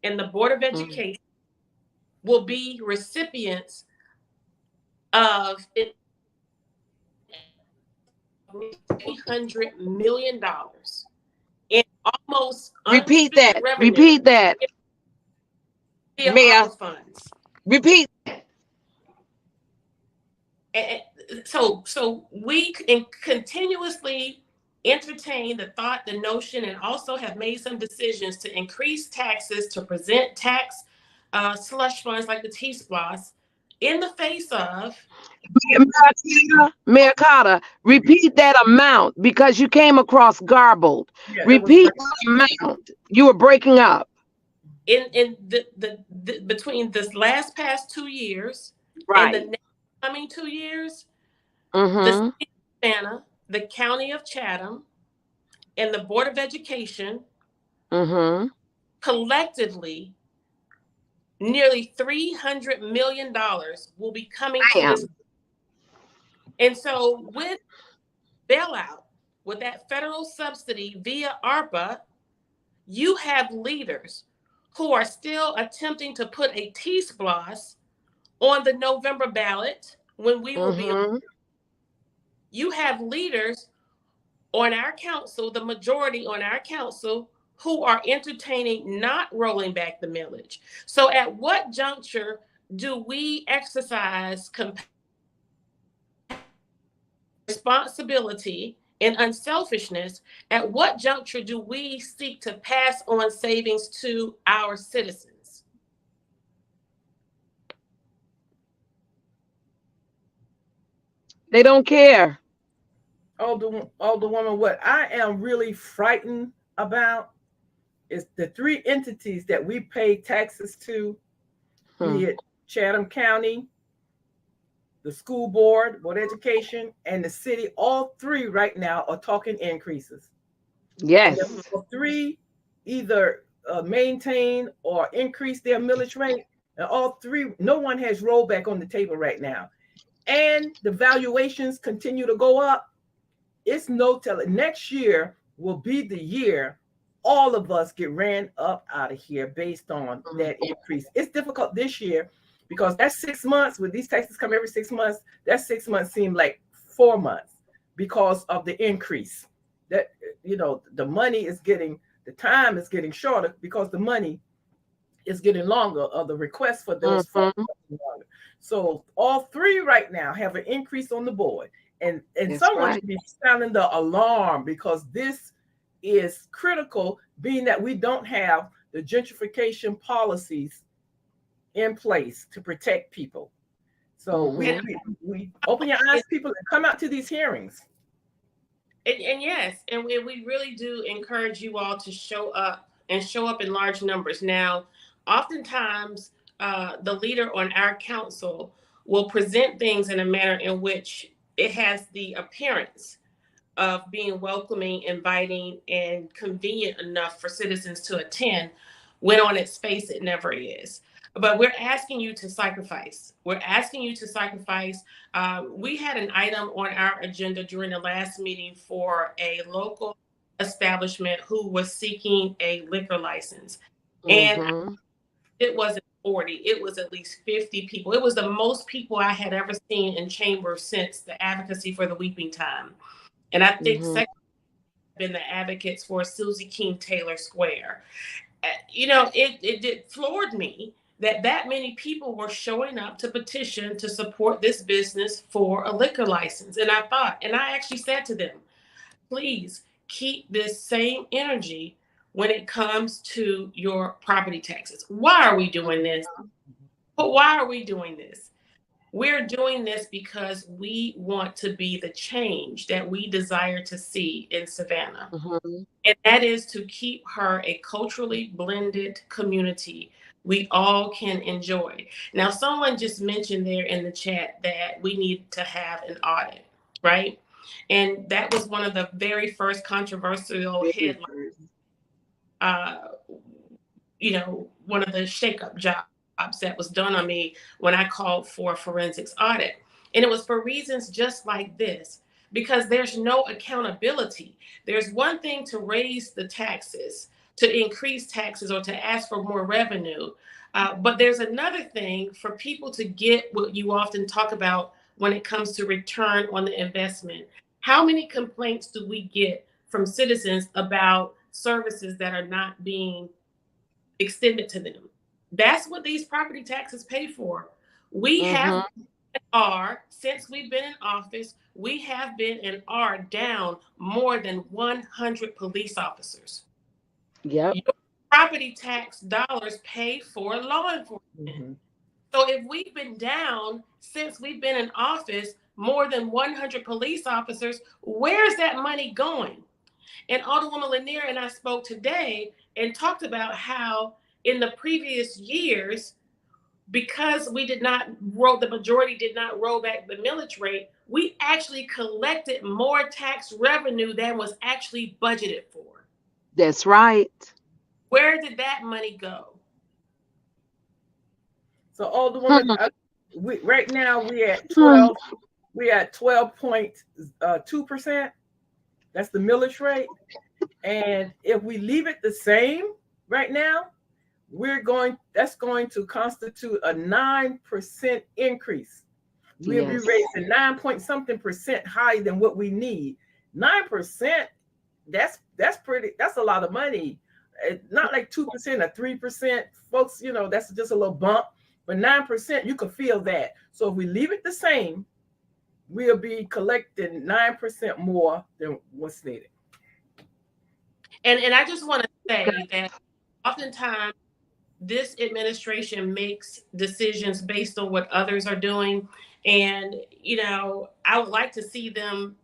and the Board of Mm-hmm. Education will be recipients of in $300 million in almost Repeat undistributed that. revenue Repeat that, via Mayor. ARPA funds. Repeat. And so we continuously entertain the thought, the notion, and also have made some decisions to increase taxes to present tax slush funds like the T-SPLOS in the face of Mayor Carter, repeat that amount because you came across garbled. Yeah, it was Repeat the amount. You were breaking up. in the between this last past 2 years and the Right. next coming 2 years, the Mm-hmm. city of Savannah, the county of Chatham, and the Board of Education Mm-hmm. collectively nearly $300 million will be coming to Damn. this. And so with bailout, with that federal subsidy via ARPA, you have leaders who are still attempting to put a T-SPLOS on the November ballot when we will be. Mm-hmm. You have leaders on our council, the majority on our council, who are entertaining not rolling back the millage. So at what juncture do we exercise responsibility and unselfishness? At what juncture do we seek to pass on savings to our citizens? They don't care. Alderwoman, what I am really frightened about is the three entities that we pay taxes to, Hmm. be it Chatham County, the school board, Board of Education, and the city. All three right now are talking increases. And if Yes. all three either maintain or increase their millage rate, and all three, no one has rolled back on the table right now. And the valuations continue to go up. It's no telling. Next year will be the year all of us get ran up out of here based on that increase. It's difficult this year because that's 6 months. With these taxes come every 6 months, that 6 months seem like 4 months because of the increase. That the money is getting, the time is getting shorter because the money is getting longer, or the request for those funds Mm-hmm. is getting longer. So all three right now have an increase on the board, and That's someone right. should be sounding the alarm because this is critical, being that we don't have the gentrification policies in place to protect people. So And, Mm-hmm. we open your eyes, people, and come out to these hearings. and yes, and we really do encourage you all to show up and show up in large numbers. Now, oftentimes, the leader on our council will present things in a manner in which it has the appearance of being welcoming, inviting, and convenient enough for citizens to attend, when on its face it never is. But we're asking you to sacrifice. We're asking you to sacrifice. We had an item on our agenda during the last meeting for a local establishment who was seeking a liquor license. And Mm-hmm. it wasn't 40, it was at least 50 people. It was the most people I had ever seen in chambers since the advocacy for the Weeping Time. And I think Mm-hmm. second been the advocates for Susie King Taylor Square. It floored me that many people were showing up to petition to support this business for a liquor license. And I actually said to them, please keep this same energy when it comes to your property taxes. Why are we doing this? But why are we doing this? We're doing this because we want to be the change that we desire to see in Savannah. Mm-hmm. And that is to keep her a culturally blended community we all can enjoy. Now, someone just mentioned there in the chat that we need to have an audit, right? And that was one of the very first controversial headlines, uh, one of the shakeup jobs that was done on me when I called for a forensics audit. And it was for reasons just like this, because there's no accountability. There's one thing to raise the taxes, to increase taxes, or to ask for more revenue. But there's another thing for people to get what you often talk about when it comes to return on the investment. How many complaints do we get from citizens about services that are not being extended to them? That's what these property taxes pay for. We have Mm-hmm. are, since we've been in office, we have been and are down more than 100 police officers. Yep. Your property tax dollars pay for law enforcement. Mm-hmm. So if we've been down since we've been in office, more than 100 police officers, where's that money going? And Alderwoman Lanier and I spoke today and talked about how in the previous years, because we did not roll, the majority did not roll back the millage rate, we actually collected more tax revenue than was actually budgeted for. That's right. Where did that money go? So, older woman, Hmm. we right now we at Hmm. 12. We at 12.2%. That's the millage rate. And if we leave it the same right now, that's going to constitute a 9% increase. We'll be Yes. raising 9 point something percent higher than what we need. 9%, that's a lot of money. Not like 2% or 3%. Folks, that's just a little bump. But 9%, you can feel that. So if we leave it the same, we'll be collecting 9% more than what's needed. And I just want to say that oftentimes this administration makes decisions based on what others are doing. And, I would like to see them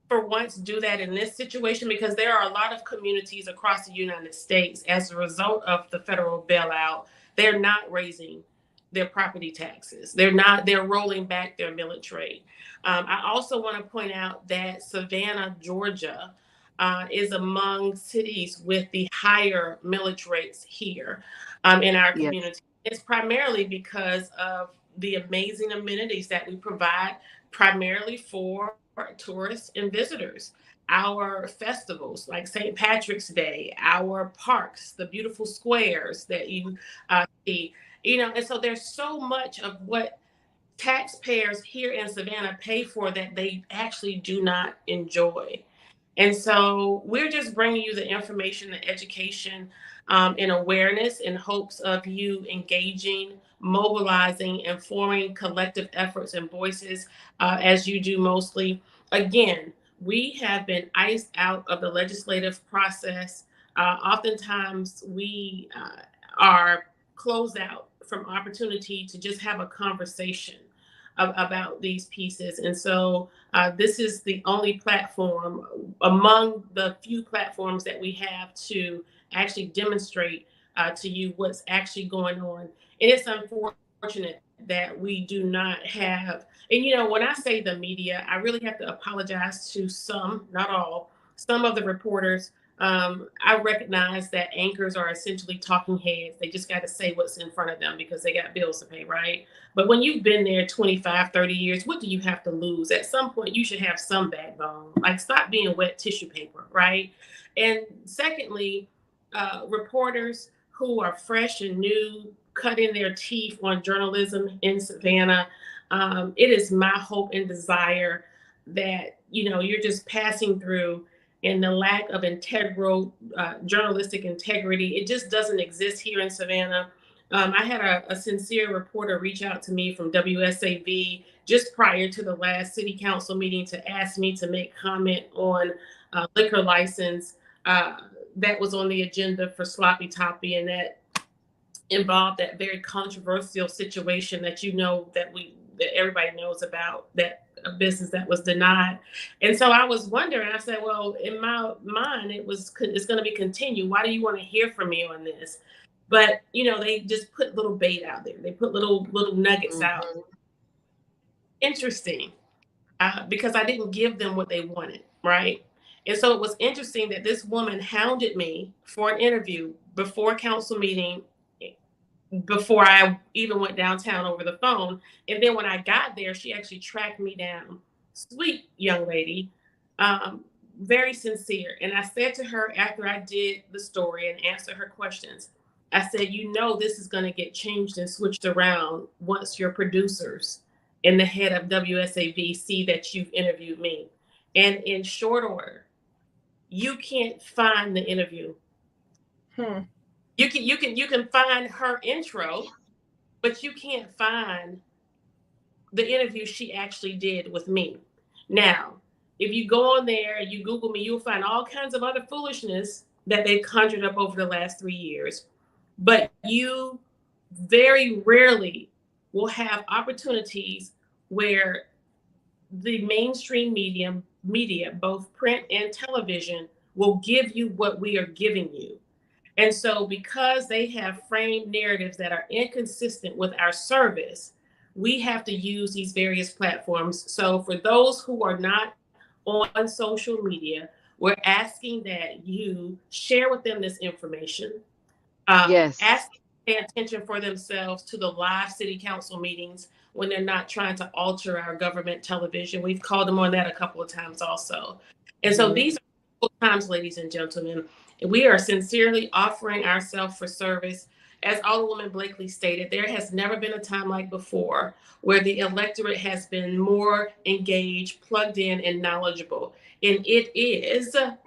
for once do that in this situation, because there are a lot of communities across the United States as a result of the federal bailout. They're not raising their property taxes. They're rolling back their millage rate. I also want to point out that Savannah, Georgia, is among cities with the higher millage rates here in our Yes. community. It's primarily because of the amazing amenities that we provide primarily for tourists and visitors. Our festivals like St. Patrick's Day, our parks, the beautiful squares that you see, and so there's so much of what taxpayers here in Savannah pay for that they actually do not enjoy. And so we're just bringing you the information, the education, and awareness in hopes of you engaging, mobilizing, and forming collective efforts and voices as you do mostly. Again, we have been iced out of the legislative process. Oftentimes, we are closed out from opportunity to just have a conversation about these pieces. And so this is the only platform among the few platforms that we have to actually demonstrate to you what's actually going on. And it's unfortunate that we do not have, and when I say the media, I really have to apologize to some, not all, some of the reporters. I recognize that anchors are essentially talking heads. They just got to say what's in front of them because they got bills to pay, right? But when you've been there 25, 30 years, what do you have to lose? At some point, you should have some backbone. Like, stop being wet tissue paper, right? And secondly, reporters who are fresh and new, cutting their teeth on journalism in Savannah, it is my hope and desire that, you're just passing through, and the lack of integral journalistic integrity, it just doesn't exist here in Savannah. I had a sincere reporter reach out to me from WSAV just prior to the last city council meeting to ask me to make comment on liquor license that was on the agenda for Sloppy Toppy, and that involved that very controversial situation that that everybody knows about, that a business that was denied. And so I was wondering, I said, well, in my mind, it's going to be continued. Why do you want to hear from me on this? But they just put little bait out there. They put little nuggets out. Mhm. Interesting, because I didn't give them what they wanted, right? And so it was interesting that this woman hounded me for an interview before council meeting, before I even went downtown over the phone. And then when I got there, she actually tracked me down. Sweet young lady, very sincere. And I said to her after I did the story and answered her questions, I said, this is going to get changed and switched around once your producers and the head of WSAV see that you've interviewed me. And in short order, you can't find the interview. Hmm. You can find her intro, but you can't find the interview she actually did with me. Now, if you go on there and you Google me, you'll find all kinds of other foolishness that they've conjured up over the last 3 years. But you very rarely will have opportunities where the mainstream media, both print and television, will give you what we are giving you. And so, because they have framed narratives that are inconsistent with our service, we have to use these various platforms. So, for those who are not on social media, we're asking that you share with them this information. Yes. Ask them to pay attention for themselves to the live city council meetings when they're not trying to alter our government television. We've called them on that a couple of times also. And so Mhm. these are times, ladies and gentlemen, we are sincerely offering ourselves for service. As Alderwoman Blakely stated, there has never been a time like before where the electorate has been more engaged, plugged in, and knowledgeable. And it is that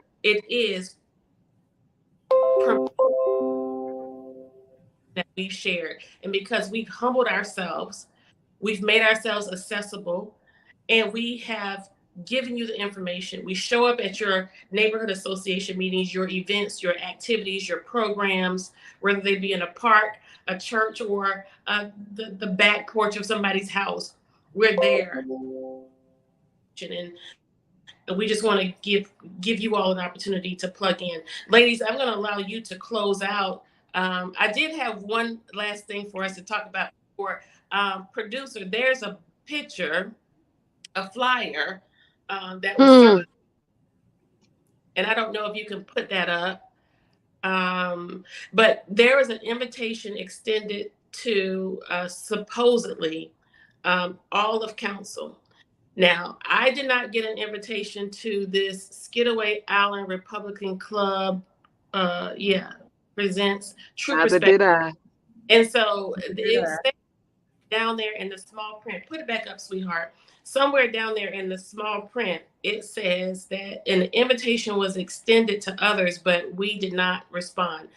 we've shared. And because we've humbled ourselves, we've made ourselves accessible, and we have given you the information. We show up at your neighborhood association meetings, your events, your activities, your programs, whether they be in a park, a church, or the back porch of somebody's house. We're there. And we just want to give you all an opportunity to plug in. Ladies, I'm going to allow you to close out. I did have one last thing for us to talk about for producer. There's a picture, a flyer that was Hmm. circulated, and I don't know if you can put that up. But there was an invitation extended to supposedly all of council. Now, I did not get an invitation to this Skidaway Island Republican Club, yeah, presents True Neither Perspective. did I. And so it Yeah. says down there in the small print, put it back up, sweetheart. Somewhere down there in the small print, it says that an invitation was extended to others, but we did not respond.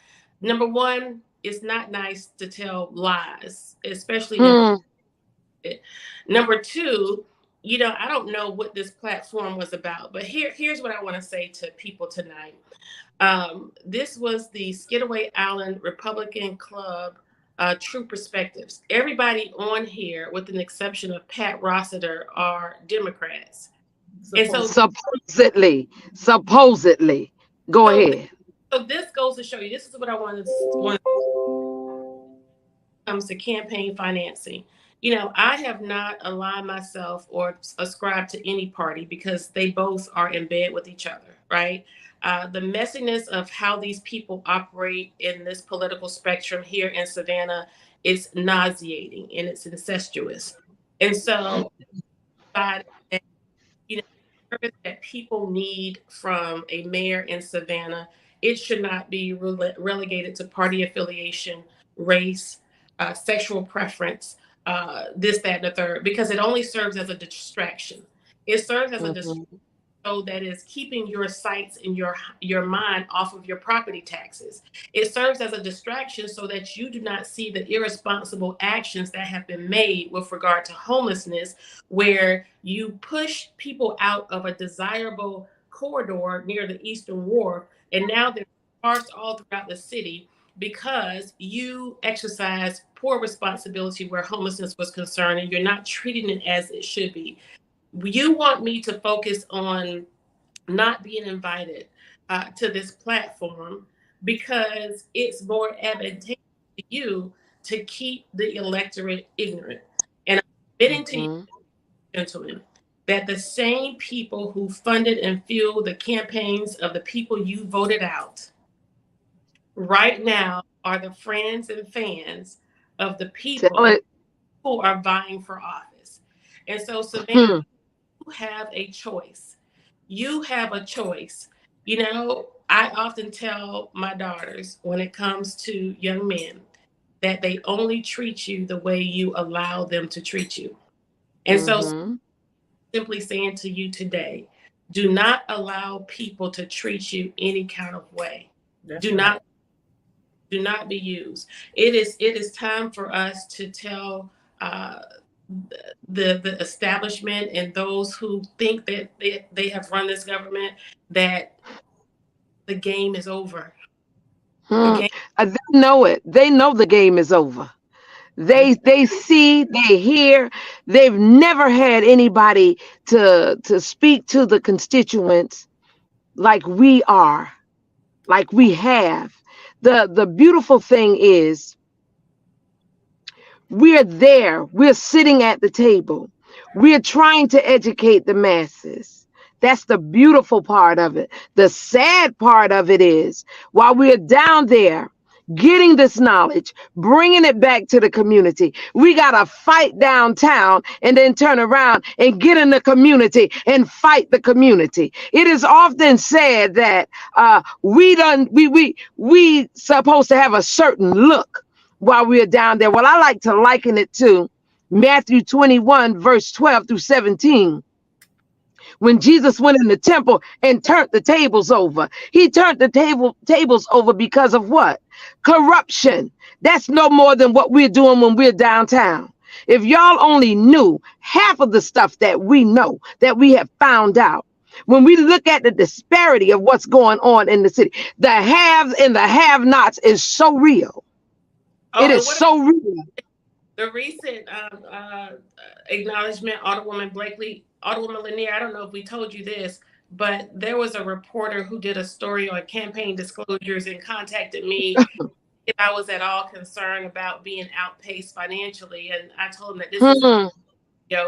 Number one, it's not nice to tell lies, especially in Hmm. it. Number two, I don't know what this platform was about, but here's what I want to say to people tonight. This was the Skidaway Island Republican Club True Perspectives. Everybody on here, with an exception of Pat Rossiter, are Democrats. And so, Supposed. Supposedly. Supposedly. Go so, ahead. so this goes to show you. This is what I want comes to campaign financing. I have not aligned myself or ascribed to any party because they both are in bed with each other, right? The messiness of how these people operate in this political spectrum here in Savannah is nauseating and it's incestuous. And so, you know, service that people need from a mayor in Savannah, it should not be relegated to party affiliation, race, sexual preference, this, that, and the third, because it only serves as a distraction. It serves as a distraction Hmm. so that is keeping your sights and your mind off of your property taxes. It serves as a distraction so that you do not see the irresponsible actions that have been made with regard to homelessness, where you push people out of a desirable corridor near the Eastern Wharf, and now they're sparse all throughout the city because you exercise poor responsibility where homelessness was concerned and you're not treating it as it should be. You want me to focus on not being invited to this platform because it's more advantageous to you to keep the electorate ignorant. And I'm admitting to you, Hmm. gentlemen, that the same people who funded and fueled the campaigns of the people you voted out right now are the friends and fans of the Tell people it. who are vying for office. And so, Savannah, Hmm. you have a choice. You have a choice. I often tell my daughters when it comes to young men that they only treat you the way you allow them to treat you. And so, Hmm. simply saying to you today, do not allow people to treat you any kind of way. That's Do right. not do not be used. It is time for us to tell. the establishment and those who think that they have run this government, that the game is over. The Hmm. game. They know it. They know the game is over. They see, they hear. They've never had anybody to speak to the constituents like we are, like we have. The beautiful thing is we're there. We're sitting at the table. We're trying to educate the masses. That's the beautiful part of it. The sad part of it is while we're down there getting this knowledge, bringing it back to the community, we got to fight downtown and then turn around and get in the community and fight the community. It is often said that we supposed to have a certain look while we're down there. Well, I like to liken it to Matthew 21, verse 12 through 17. When Jesus went in the temple and turned the tables over, he turned the tables over because of what? Corruption. That's no more than what we're doing when we're downtown. If y'all only knew half of the stuff that we know, that we have found out, when we look at the disparity of what's going on in the city, the haves and the have-nots is so real. Oh, It and is what so real. the recent acknowledgement, Alderwoman Blakely, Alderwoman Lanier, I don't know if we told you this, but there was a reporter who did a story on campaign disclosures and contacted me if I was at all concerned about being outpaced financially. And I told him that this is, Hmm.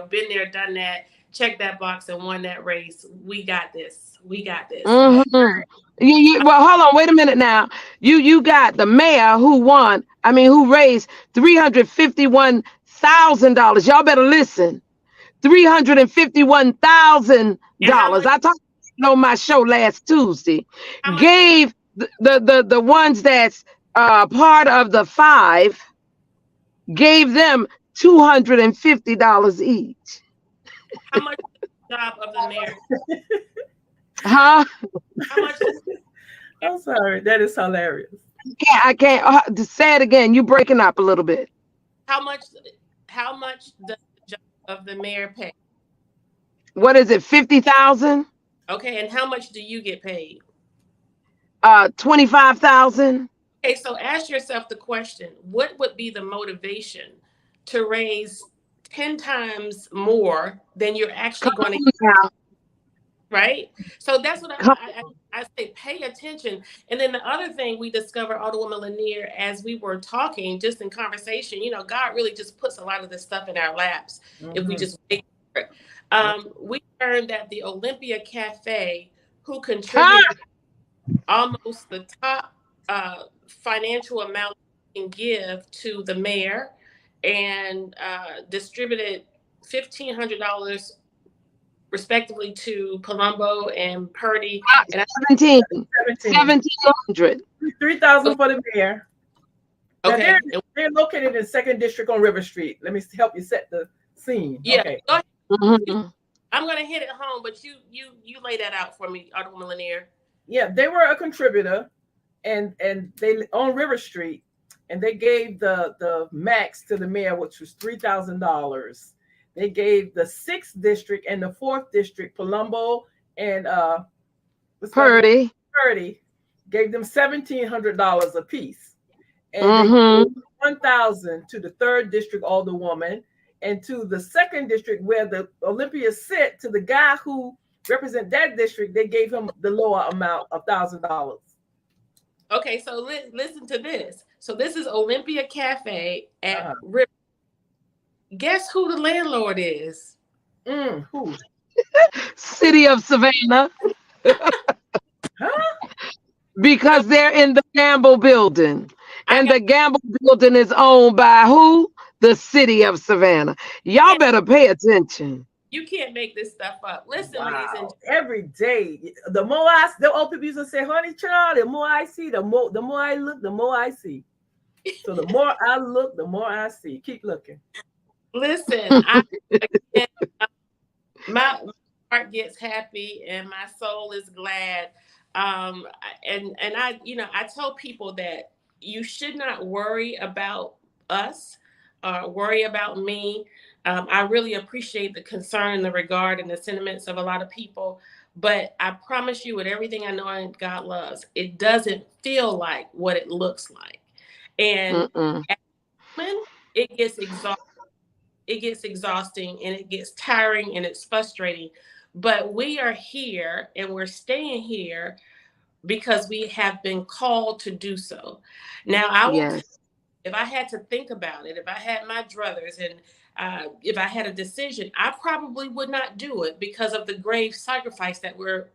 been there, done that, check that box and won that race. We got this. We got this. Hmm. Well, hold on, wait a minute now. You got the mayor who won. I mean, who raised $351,000. Y'all better listen. And how $351,000. much, I talked on my show last Tuesday. how much, Gave the ones that's part of the five, gave them $250 each. how much is the job of the mayor? Huh? How much is I'm sorry. That is hilarious. I can't say it again. You breaking up a little bit. how much how much does the job of the mayor pay? What is it? 50,000? Okay, and how much do you get paid? 25,000? Okay, so ask yourself the question, what would be the motivation to raise 10 times more than you're actually Come going to, on now. right? So that's what Come. I say, pay attention. And then the other thing we discovered, Alderwoman Lanier, as we were talking, just in conversation, God really just puts a lot of this stuff in our laps if we Mm-hmm. just wait for it. We learned that the Olympia Cafe, who Huh? contributed almost the top financial amount you can give to the mayor and distributed $1,500 respectively to Palumbo and Purdy. And 17. 17. 1,700. 3,000 for the mayor. Now okay, they're located in Second District on River Street. Let me help you set the scene. yeah, Okay. go ahead. Mhm. I'm gonna hit it home, but you lay that out for me, Alderwoman Lanier. Yeah, they were a contributor, and they on River Street, and they gave the max to the mayor, which was $3,000. They gave the sixth district and the fourth district, Palumbo and what's the other one? Purdy. 30, gave them $1,700 apiece, and they Hmm. gave 1,000 to the third district alderwoman, and to the second district where the Olympia sit, to the guy who represent that district, they gave him the lower amount of $1,000. Okay, so listen to this. So this is Olympia Cafe at Uh-huh. River. Guess who the landlord is? Who? City of Savannah. Huh? So Because they're in the Gamble building. I And got the Gamble building is owned by who? The City of Savannah. Y'all better pay attention. you can't make this stuff up. Listen, ladies and Wow. Every day. The old people used to say, honey child, the more I see, the more I look, the more I see. So the more I look, the more I see. Keep looking. listen. Again, my heart gets happy and my soul is glad. And I tell people that you should not worry about us, worry about me. I really appreciate the concern and the regard and the sentiments of a lot of people. But I promise you, with everything I know and God loves, it doesn't feel like what it looks like. And Mm-mm. at the moment, it gets exhausting. It gets exhausting and it gets tiring and it's frustrating. But we are here and we're staying here because we have been called to do so. Now, I will, Yes. if I had to think about it, if I had my druthers and if I had a decision, I probably would not do it because of the grave sacrifice that we're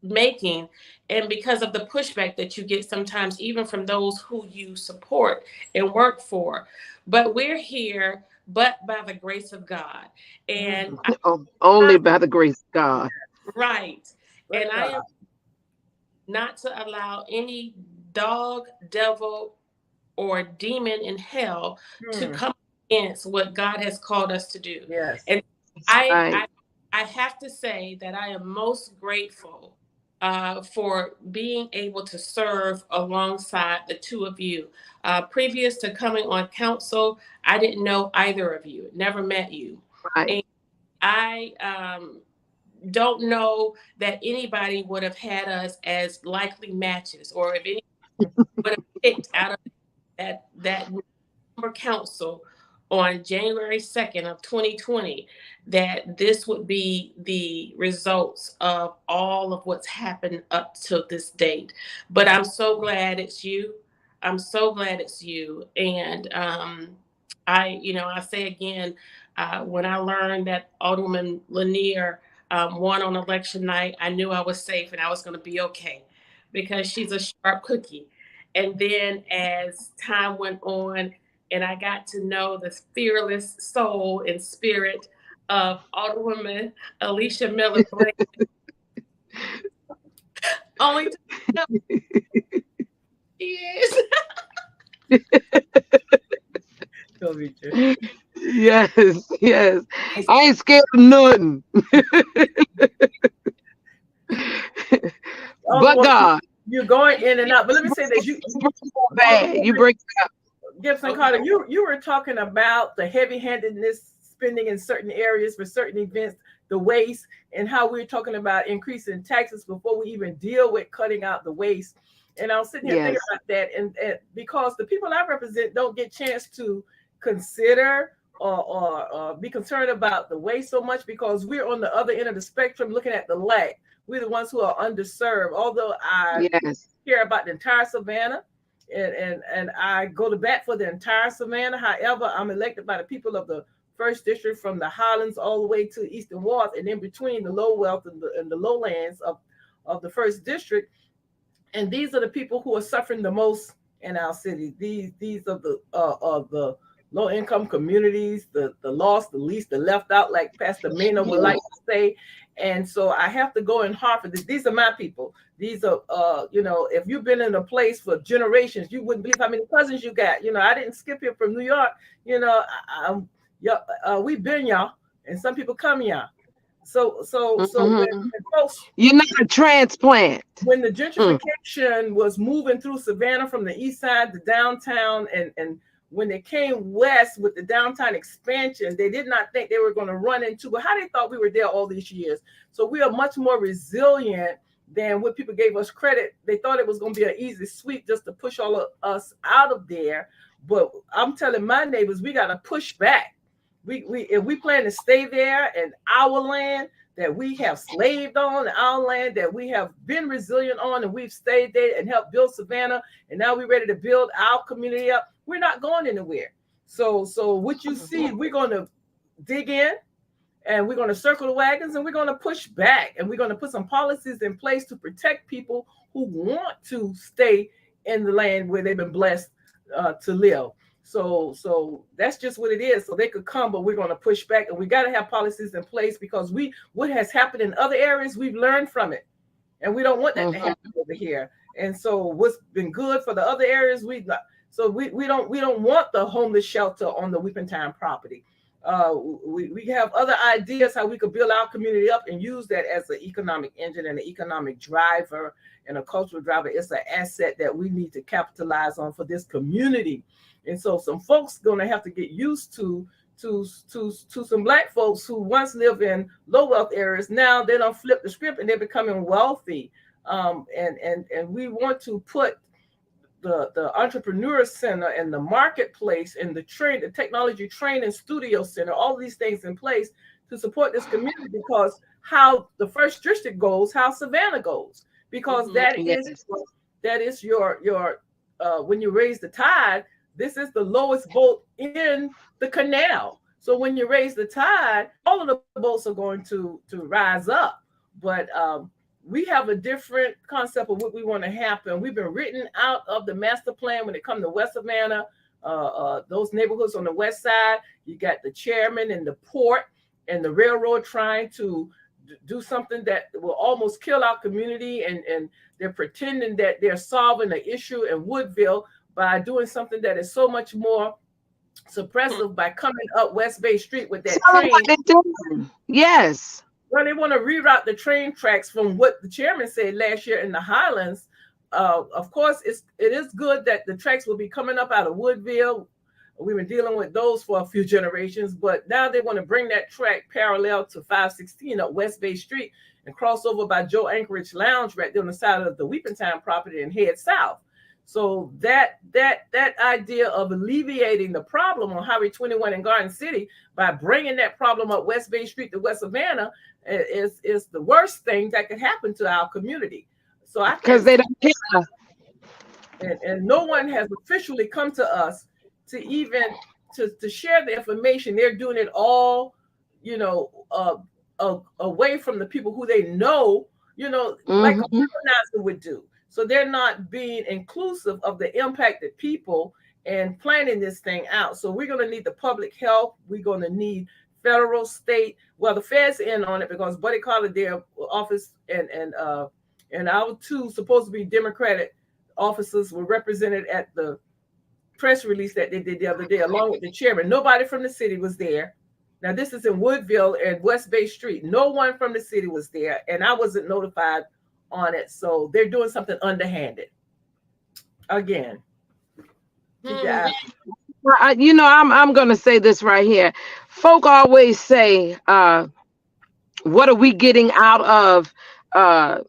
making and because of the pushback that you get sometimes, even from those who you support and work for. But we're here, but by the grace of God. And Mhm. Oh, only I, by the grace of God. right. And But I God. am not to allow any dog, devil, or demon in hell to Hmm. come against what God has called us to do. Yes. And That's I right. I, I have to say that I am most grateful for being able to serve alongside the two of you. Previous to coming on council, I didn't know either of you, never met you. Right. And I don't know that anybody would have had us as likely matches, or if anyone would have picked out of that council on January 2nd of 2020 that this would be the results of all of what's happened up to this date. But I'm so glad it's you. I'm so glad it's you. And I say again, when I learned that Alderman Lanier won on election night, I knew I was safe and I was going to be okay because she's a sharp cookie. And then as time went on, and I got to know the fearless soul and spirit of Alderwoman Alicia Miller Blank, only to know she is. Go Richard. Yes, yes. I ain't scared of nothing Oh, but well, God. you're going in and out. But let me say this: You break it so bad. You Alderwoman break. Gibson Okay. Carter, you were talking about the heavy-handedness spending in certain areas for certain events, the waste, and how we are talking about increasing taxes before we even deal with cutting out the waste. And I was sitting here thinking Yes. about that, and because the people I represent don't get chance to consider or be concerned about the waste so much because we're on the other end of the spectrum looking at the lack. We're the ones who are underserved. Although I Yes. care about the entire Savannah, and I go to bat for the entire Savannah. However, I'm elected by the people of the first district from the Highlands all the way to Eastern Wharf, and in between the low wealth and the lowlands of the first district. And these are the people who are suffering the most in our city. These are the of the low income communities, the lost, the least, the left out, like Pastor Mena would like Yes. to say. And so I have to go in hard for this. These are my people. These are if you've been in a place for generations, you wouldn't believe how many cousins you got. I didn't skip here from New York. Yeah, we've been y'all, and some people come y'all. So Hmm. when folks You're not a transplant. when the Mm. gentrification was moving through Savannah from the east side to downtown, and when they came west with the downtown expansion, they did not think they were going to run into, but how they thought we were there all these years. So we are much more resilient than what people gave us credit. They thought it was going to be an easy sweep just to push all of us out of there. But I'm telling my neighbors, we got to push back. We if we plan to stay there in our land that we have slaved on, our land that we have been resilient on, and we've stayed there and helped build Savannah, and now we're ready to build our community up. We're not going anywhere. So what you see, we're going to dig in, and we're going to circle the wagons, and we're going to push back, and we're going to put some policies in place to protect people who want to stay in the land where they've been blessed to live. So that's just what it is. So they could come, but we're going to push back, and we got to have policies in place because what has happened in other areas, we've learned from it, and we don't want that to Mhm. happen over here. And so what's been good for the other areas, we don't want the homeless shelter on the Weeping Time property. We have other ideas how we could build our community up and use that as an economic engine and an economic driver and a cultural driver. It's an asset that we need to capitalize on for this community. And so some folks going to have to get used to to some black folks who once lived in low wealth areas. Now they don't flip the script and they're becoming wealthy. And we want to put the entrepreneur center and the marketplace and the technology training studio center, all these things in place to support this community, because how the first district goes, how Savannah goes, because Yes. that is your when you raise the tide, this is the lowest boat in the canal. So when you raise the tide, all of the boats are going to rise up. But we have a different concept of what we want to happen. We've been written out of the master plan when it comes to West Savannah, those neighborhoods on the west side. You got the chairman and the port and the railroad trying to do something that will almost kill our community, and they're pretending that they're solving the issue in Woodville by doing something that is so much more suppressive by coming up West Bay Street with that Tell them train. what they're doing. Yes. Well, they want to reroute the train tracks from what the chairman said last year in the Highlands. Of course, it is good that the tracks will be coming up out of Woodville. We've been dealing with those for a few generations, but now they want to bring that track parallel to 516 up West Bay Street and cross over by Joe Anchorage Lounge right there on the side of the Weeping Time property and head south. So that idea of alleviating the problem on Highway 21 in Garden City by bringing that problem up West Bay Street to West Savannah is the worst thing that could happen to our community. So I Because they don't care. and no one has officially come to us to even to share the information. They're doing it all, away from the people who they know, like a organizer would do. So they're not being inclusive of the impacted people and planning this thing out. So we're going to need the public health. We're going to need federal, state. Well, the feds in on it because Buddy Carter, their office, and our two supposed to be Democratic officers were represented at the press release that they did the other day, along with the chairman. Nobody from the city was there. Now, this is in Woodville and West Bay Street. No one from the city was there, and I wasn't notified on it. So they're doing something underhanded. Again. I'm gonna say this right here. Folk always say, what are we getting out of our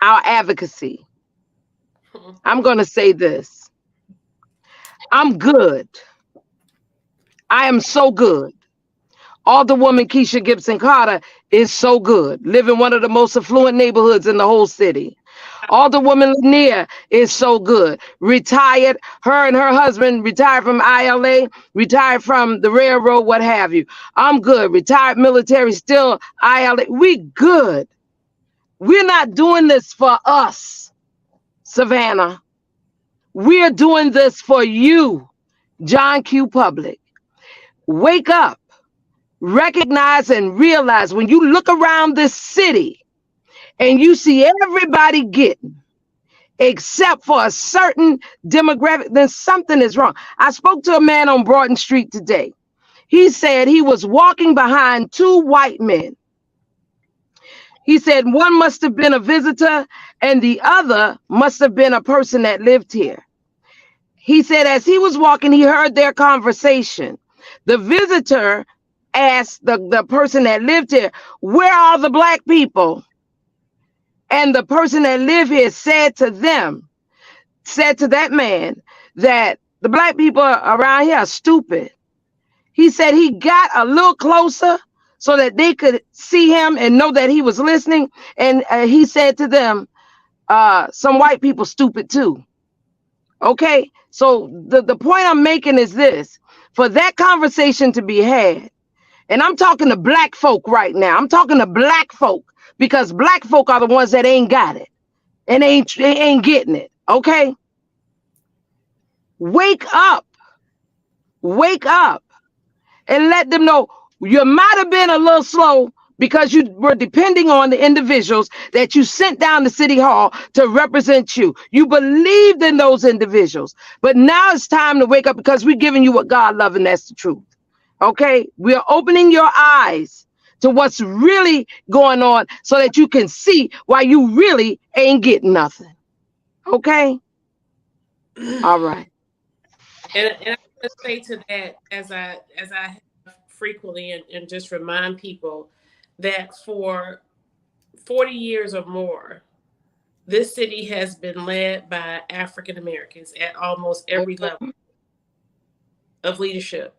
advocacy? I'm gonna say this. I'm good. I am so good. Alderwoman Kesha Gibson Carter is so good. Live in one of the most affluent neighborhoods in the whole city. Alderwoman Lanier is so good. Retired. Her and her husband retired from ILA, retired from the railroad, what have you. I'm good. Retired military, still ILA. We good. We're not doing this for us, Savannah. We're doing this for you, John Q. Public. Wake up. Recognize and realize when you look around this city and you see everybody getting, except for a certain demographic, then something is wrong. I spoke to a man on Broughton Street today. He said he was walking behind two white men. He said one must have been a visitor and the other must have been a person that lived here. He said as he was walking, he heard their conversation. The visitor asked the person that lived here, where are the black people? And the person that lived here said to that man that the black people around here are stupid. He said he got a little closer so that they could see him and know that he was listening. And he said to them, some white people stupid too. Okay, so the point I'm making is this. For that conversation to be had, and I'm talking to black folk right now. I'm talking to black folk because black folk are the ones that ain't got it and ain't getting it. Okay. Wake up and let them know you might have been a little slow because you were depending on the individuals that you sent down to City Hall to represent you. You believed in those individuals, but now it's time to wake up because we're giving you what God loves, and that's the truth. Okay, we're opening your eyes to what's really going on so that you can see why you really ain't getting nothing. Okay? All right. And I to say to that, as I have frequently, and just remind people that for 40 years or more, this city has been led by African Americans at almost every level of leadership.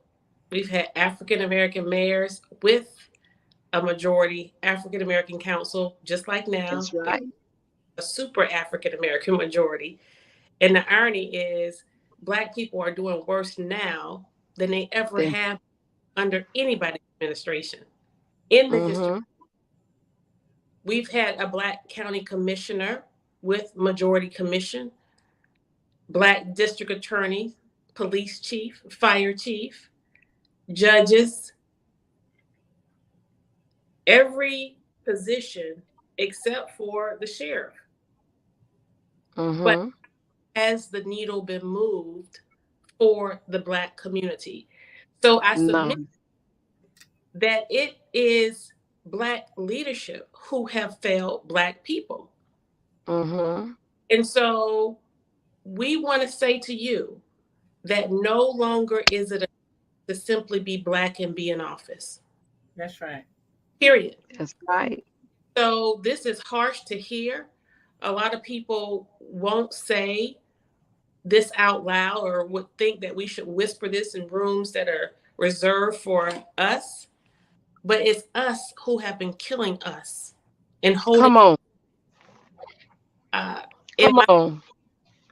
We've had African American mayors with a majority African American council, just like now, That's right. a super African American majority. And the irony is, Black people are doing worse now than they ever Then, have under anybody's administration. In the history, we've had a Black county commissioner with majority commission, Black district attorney, police chief, fire chief, judges, every position except for the sheriff. But has the needle been moved for the Black community? So I submit no. that it is Black leadership who have failed Black people. And so we want to say to you that no longer is it to simply be Black and be in office. That's right. Period. That's right. So this is harsh to hear. A lot of people won't say this out loud or would think that we should whisper this in rooms that are reserved for us. But it's us who have been killing us and holding. Come on.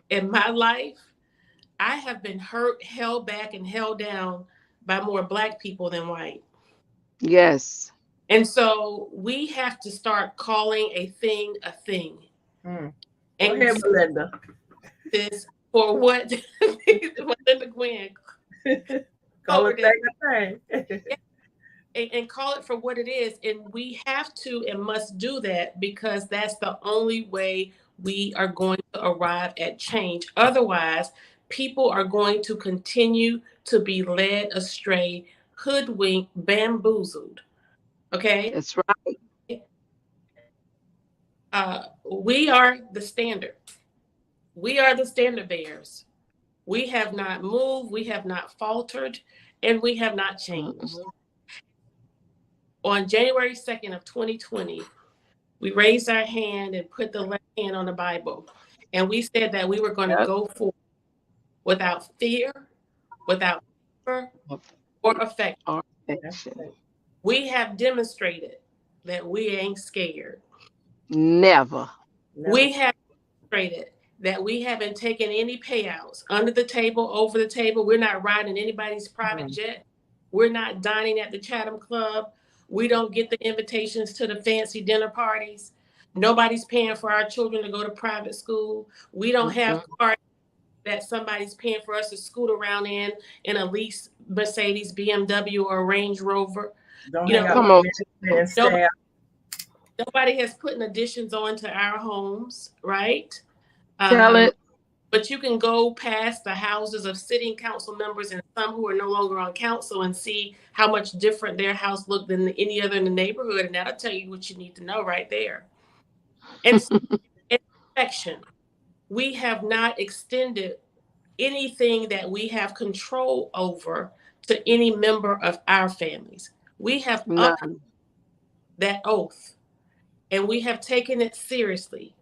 In my life, I have been hurt, held back, and held down by more Black people than white. Yes. And so we have to start calling a thing a thing. And Go ahead, Melinda. This for what Melinda Gwen call it thing a thing. And call it for what it is. And we have to and must do that because that's the only way we are going to arrive at change. Otherwise, people are going to continue to be led astray, hoodwinked, bamboozled. Okay? That's right. We are the standard. We are the standard bearers. We have not moved, we have not faltered, and we have not changed. On January 2nd of 2020, we raised our hand and put the left hand on the Bible. And we said that we were going to go forward without fear, without fear, or affection. We have demonstrated that we ain't scared. Never. We have demonstrated that we haven't taken any payouts under the table, over the table. We're not riding anybody's private jet. We're not dining at the Chatham Club. We don't get the invitations to the fancy dinner parties. Nobody's paying for our children to go to private school. We don't have cars that somebody's paying for us to scoot around in a leased Mercedes, BMW, or Range Rover. Come on. Nobody has put additions onto our homes, right? Tell it. But you can go past the houses of sitting council members and some who are no longer on council and see how much different their house looked than any other in the neighborhood. And that'll tell you what you need to know right there. And inspection, we have not extended anything that we have control over to any member of our families. We have upheld that oath, and we have taken it seriously,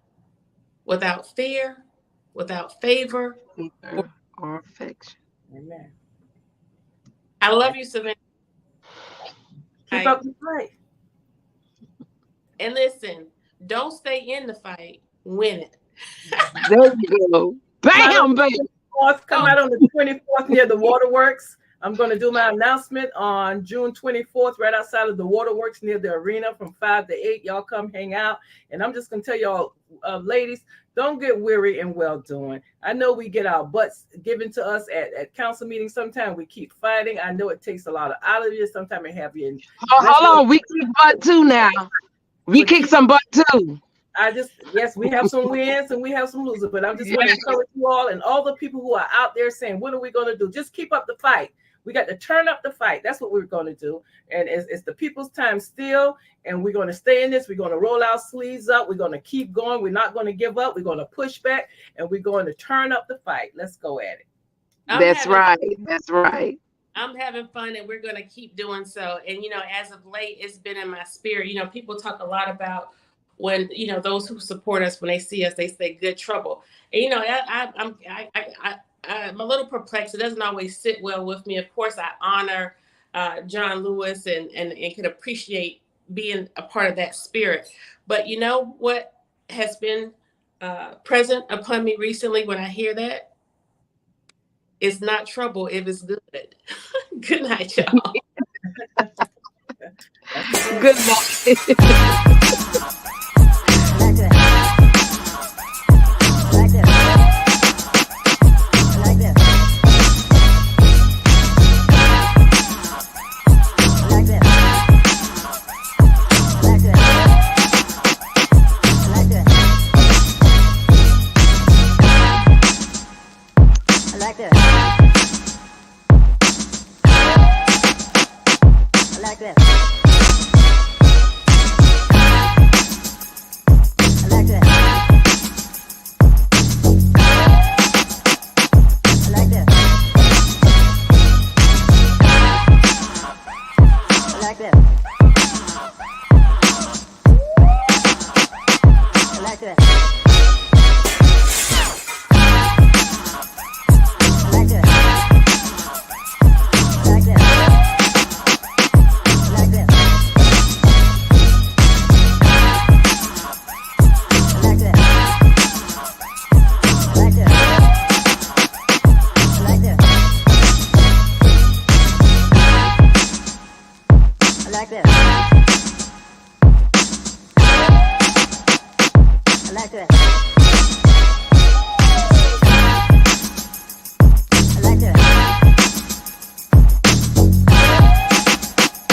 without fear, without favor, or affection. Amen. I love you, Savannah. Keep up the fight. And listen, don't stay in the fight, win it. There you go. Bam, baby. Come out on the 24th near the waterworks. I'm going to do my announcement on June 24th, right outside of the waterworks near the arena from 5 to 8. Y'all come hang out. And I'm just going to tell y'all, ladies, don't get weary in well doing. I know we get our butts given to us at council meetings. Sometimes we keep fighting. I know it takes a lot out of you. Sometimes it have you in. Hold on. We kick butt too now. We kick some butt too. Yes, we have some wins and we have some losers, but I'm just going to encourage you all and all the people who are out there saying, what are we going to do? Just keep up the fight. We got to turn up the fight. That's what we're going to do. And it's the people's time still. And we're going to stay in this. We're going to roll our sleeves up. We're going to keep going. We're not going to give up. We're going to push back and we're going to turn up the fight. Let's go at it. I'm That's having right. That's right. I'm having fun, and we're going to keep doing so. And, as of late, it's been in my spirit. People talk a lot about when, those who support us, when they see us, they say good trouble. And, I'm a little perplexed. It doesn't always sit well with me. Of course, I honor John Lewis and can appreciate being a part of that spirit. But you know what has been present upon me recently when I hear that? It's not trouble if it's good. Good night, y'all. Good night. I like that.